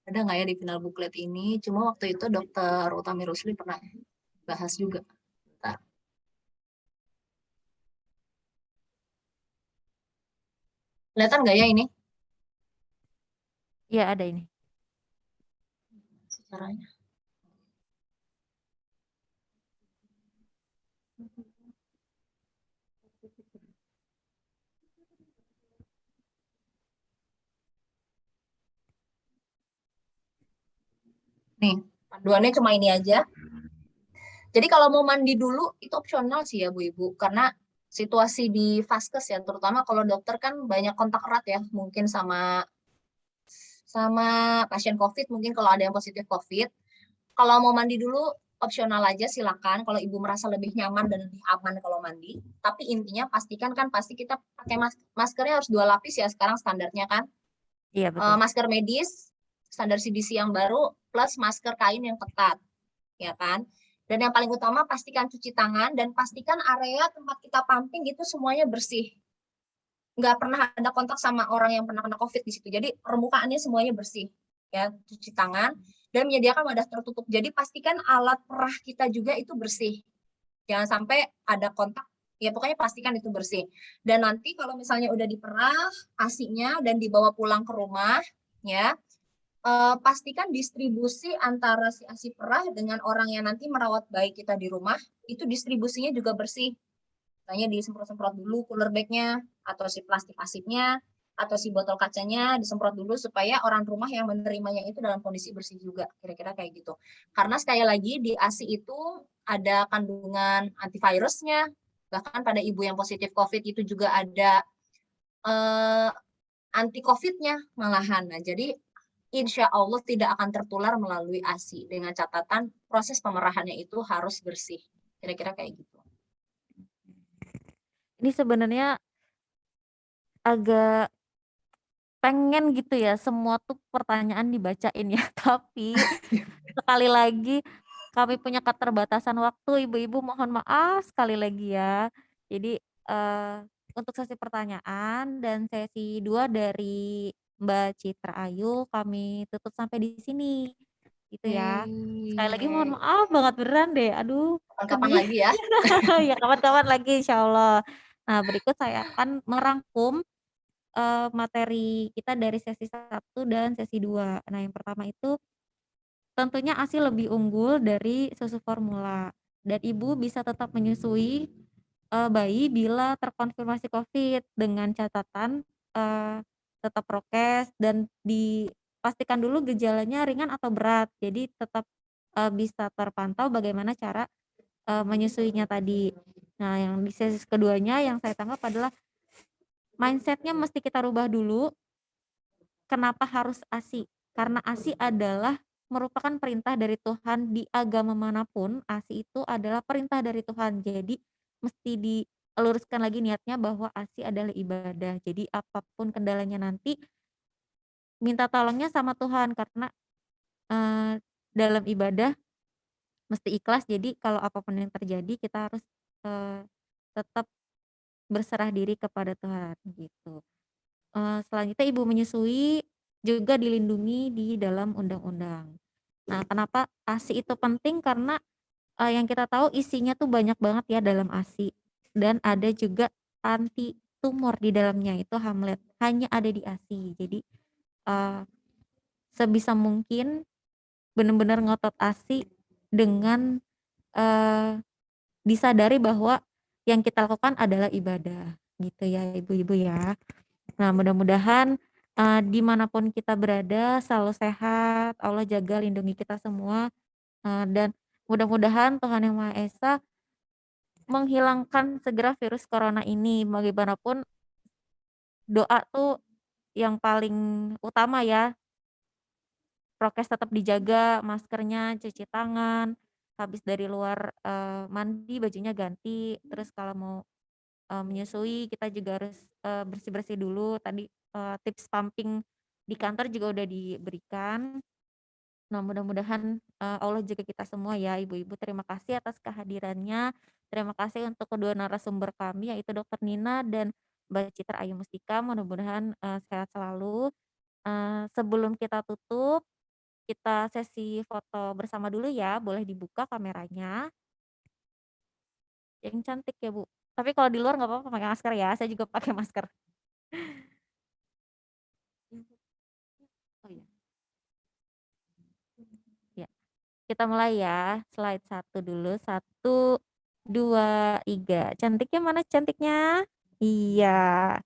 Ada nggak ya di final booklet ini? Cuma waktu itu dokter Utami Rusli pernah bahas juga. Bentar. Kelihatan nggak ya ini? Iya ada ini. Caranya. Nih, panduannya cuma ini aja. Jadi kalau mau mandi dulu itu opsional sih ya Bu Ibu, karena situasi di vaskes ya, terutama kalau dokter kan banyak kontak erat ya, mungkin sama pasien COVID, mungkin kalau ada yang positif COVID. Kalau mau mandi dulu opsional aja silakan kalau ibu merasa lebih nyaman dan lebih aman kalau mandi. Tapi intinya pastikan kan pasti kita pakai maskernya harus 2 lapis ya sekarang standarnya kan. Iya betul. Masker medis standar CDC yang baru plus masker kain yang ketat, ya kan? Dan yang paling utama pastikan cuci tangan dan pastikan area tempat kita pumping itu semuanya bersih. Nggak pernah ada kontak sama orang yang pernah kena COVID di situ. Jadi permukaannya semuanya bersih, ya, cuci tangan dan menyediakan wadah tertutup. Jadi pastikan alat perah kita juga itu bersih. Jangan sampai ada kontak Ya pokoknya pastikan itu bersih. Dan nanti kalau misalnya udah diperah ASI-nya dan dibawa pulang ke rumah, ya pastikan distribusi antara si ASI perah dengan orang yang nanti merawat bayi kita di rumah, itu distribusinya juga bersih. Misalnya disemprot-semprot dulu cooler bag-nya, atau si plastik asipnya, atau si botol kacanya disemprot dulu supaya orang rumah yang menerimanya itu dalam kondisi bersih juga, kira-kira kayak gitu. Karena sekali lagi di ASI itu ada kandungan antivirusnya, bahkan pada ibu yang positif COVID itu juga ada anti COVID-nya malahan. Nah, jadi insya Allah tidak akan tertular melalui ASI dengan catatan proses pemerahannya itu harus bersih. Kira-kira kayak gitu. Ini sebenarnya agak pengen gitu ya semua tuh pertanyaan dibacain ya, tapi sekali lagi kami punya keterbatasan waktu, ibu-ibu mohon maaf sekali lagi ya. Jadi, untuk sesi pertanyaan dan sesi 2 dari Mbak Citra Ayu kami tutup sampai di sini, gitu ya. Sekali lagi mohon maaf banget beneran deh, aduh Kapan-kapan sedih. lagi ya. Ya kapan-kapan lagi insyaallah. Nah berikut saya akan merangkum, materi kita dari sesi 1 dan sesi 2. Nah yang pertama itu tentunya ASI lebih unggul dari susu formula dan ibu bisa tetap menyusui, bayi bila terkonfirmasi COVID dengan catatan, tetap prokes dan dipastikan dulu gejalanya ringan atau berat. Jadi tetap, bisa terpantau bagaimana cara, menyusuinya tadi. Nah yang di sesi keduanya yang saya tangkap adalah mindset-nya mesti kita rubah dulu. Kenapa harus ASI? Karena ASI adalah merupakan perintah dari Tuhan di agama manapun, ASI itu adalah perintah dari Tuhan. Jadi mesti diluruskan lagi niatnya bahwa ASI adalah ibadah. Jadi apapun kendalanya nanti minta tolongnya sama Tuhan karena, dalam ibadah mesti ikhlas. Jadi kalau apapun yang terjadi kita harus, tetap berserah diri kepada Tuhan gitu. Selanjutnya ibu menyusui juga dilindungi di dalam undang-undang. Nah, kenapa ASI itu penting? Karena, yang kita tahu isinya tuh banyak banget ya dalam ASI dan ada juga anti tumor di dalamnya itu Hamlet, hanya ada di ASI. Jadi, eee, sebisa mungkin benar-benar ngotot ASI dengan, eee, disadari bahwa yang kita lakukan adalah ibadah, gitu ya ibu-ibu ya. Nah mudah-mudahan, di kita berada selalu sehat, Allah jaga lindungi kita semua, dan mudah-mudahan Tuhan Yang Maha Esa menghilangkan segera virus corona ini. Bagaimanapun doa tuh yang paling utama ya, prokes tetap dijaga, maskernya, cuci tangan, habis dari luar, mandi bajunya ganti, terus kalau mau, menyusui kita juga harus, bersih-bersih dulu tadi, tips pumping di kantor juga udah diberikan. Nah mudah-mudahan, Allah jaga kita semua ya ibu-ibu. Terima kasih atas kehadirannya, terima kasih untuk kedua narasumber kami yaitu Dokter Nina dan Mbak Citra Ayu Mustika. Mudah-mudahan, sehat selalu. Sebelum kita tutup, kita sesi foto bersama dulu ya, boleh dibuka kameranya. Yang cantik ya Bu. Tapi kalau di luar nggak apa-apa pakai masker ya, saya juga pakai masker. Oh iya. Ya, kita mulai ya. Slide 1 dulu. 1, 2, 3. Cantiknya mana cantiknya? Iya.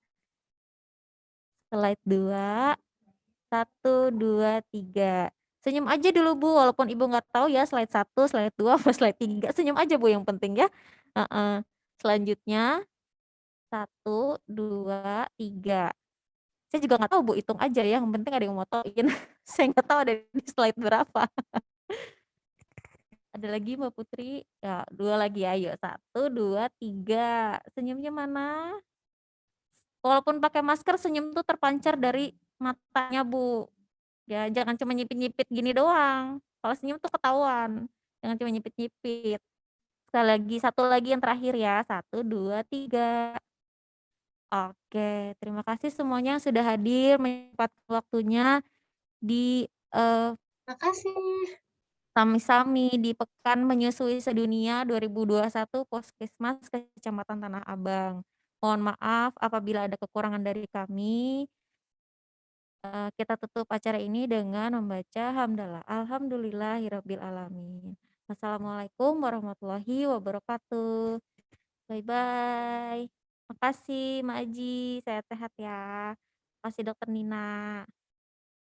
Slide 2. 1, 2, 3. Senyum aja dulu Bu, walaupun Ibu nggak tahu ya slide 1, slide 2, apa slide 3. Senyum aja Bu yang penting ya. Heeh. Selanjutnya 1, 2, 3. Saya juga nggak tahu Bu, hitung aja ya, yang penting ada yang motoin. Saya nggak tahu ada di slide berapa. Ada lagi Mbak Putri? Ya, 2 lagi ya, ayo 1, 2, 3. Senyumnya mana? Walaupun pakai masker senyum tuh terpancar dari matanya Bu. Ya jangan cuma nyipit-nyipit gini doang, kalau senyum tuh ketahuan, jangan cuma nyipit-nyipit. Sekali lagi, 1 lagi yang terakhir ya, 1, 2, 3. Oke, terima kasih semuanya yang sudah hadir, menyempatkan waktunya di, Makasih. Sami-sami di Pekan Menyusui Sedunia 2021 Puskesmas Kecamatan Tanah Abang. Mohon maaf apabila ada kekurangan dari kami. Kita tutup acara ini dengan membaca hamdalah. Alhamdulillahirabbil alamin. Wassalamualaikum warahmatullahi wabarakatuh. Bye-bye. Makasih Mak Aji, sehat-sehat ya. Makasih Dokter Nina.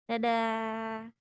Dadah.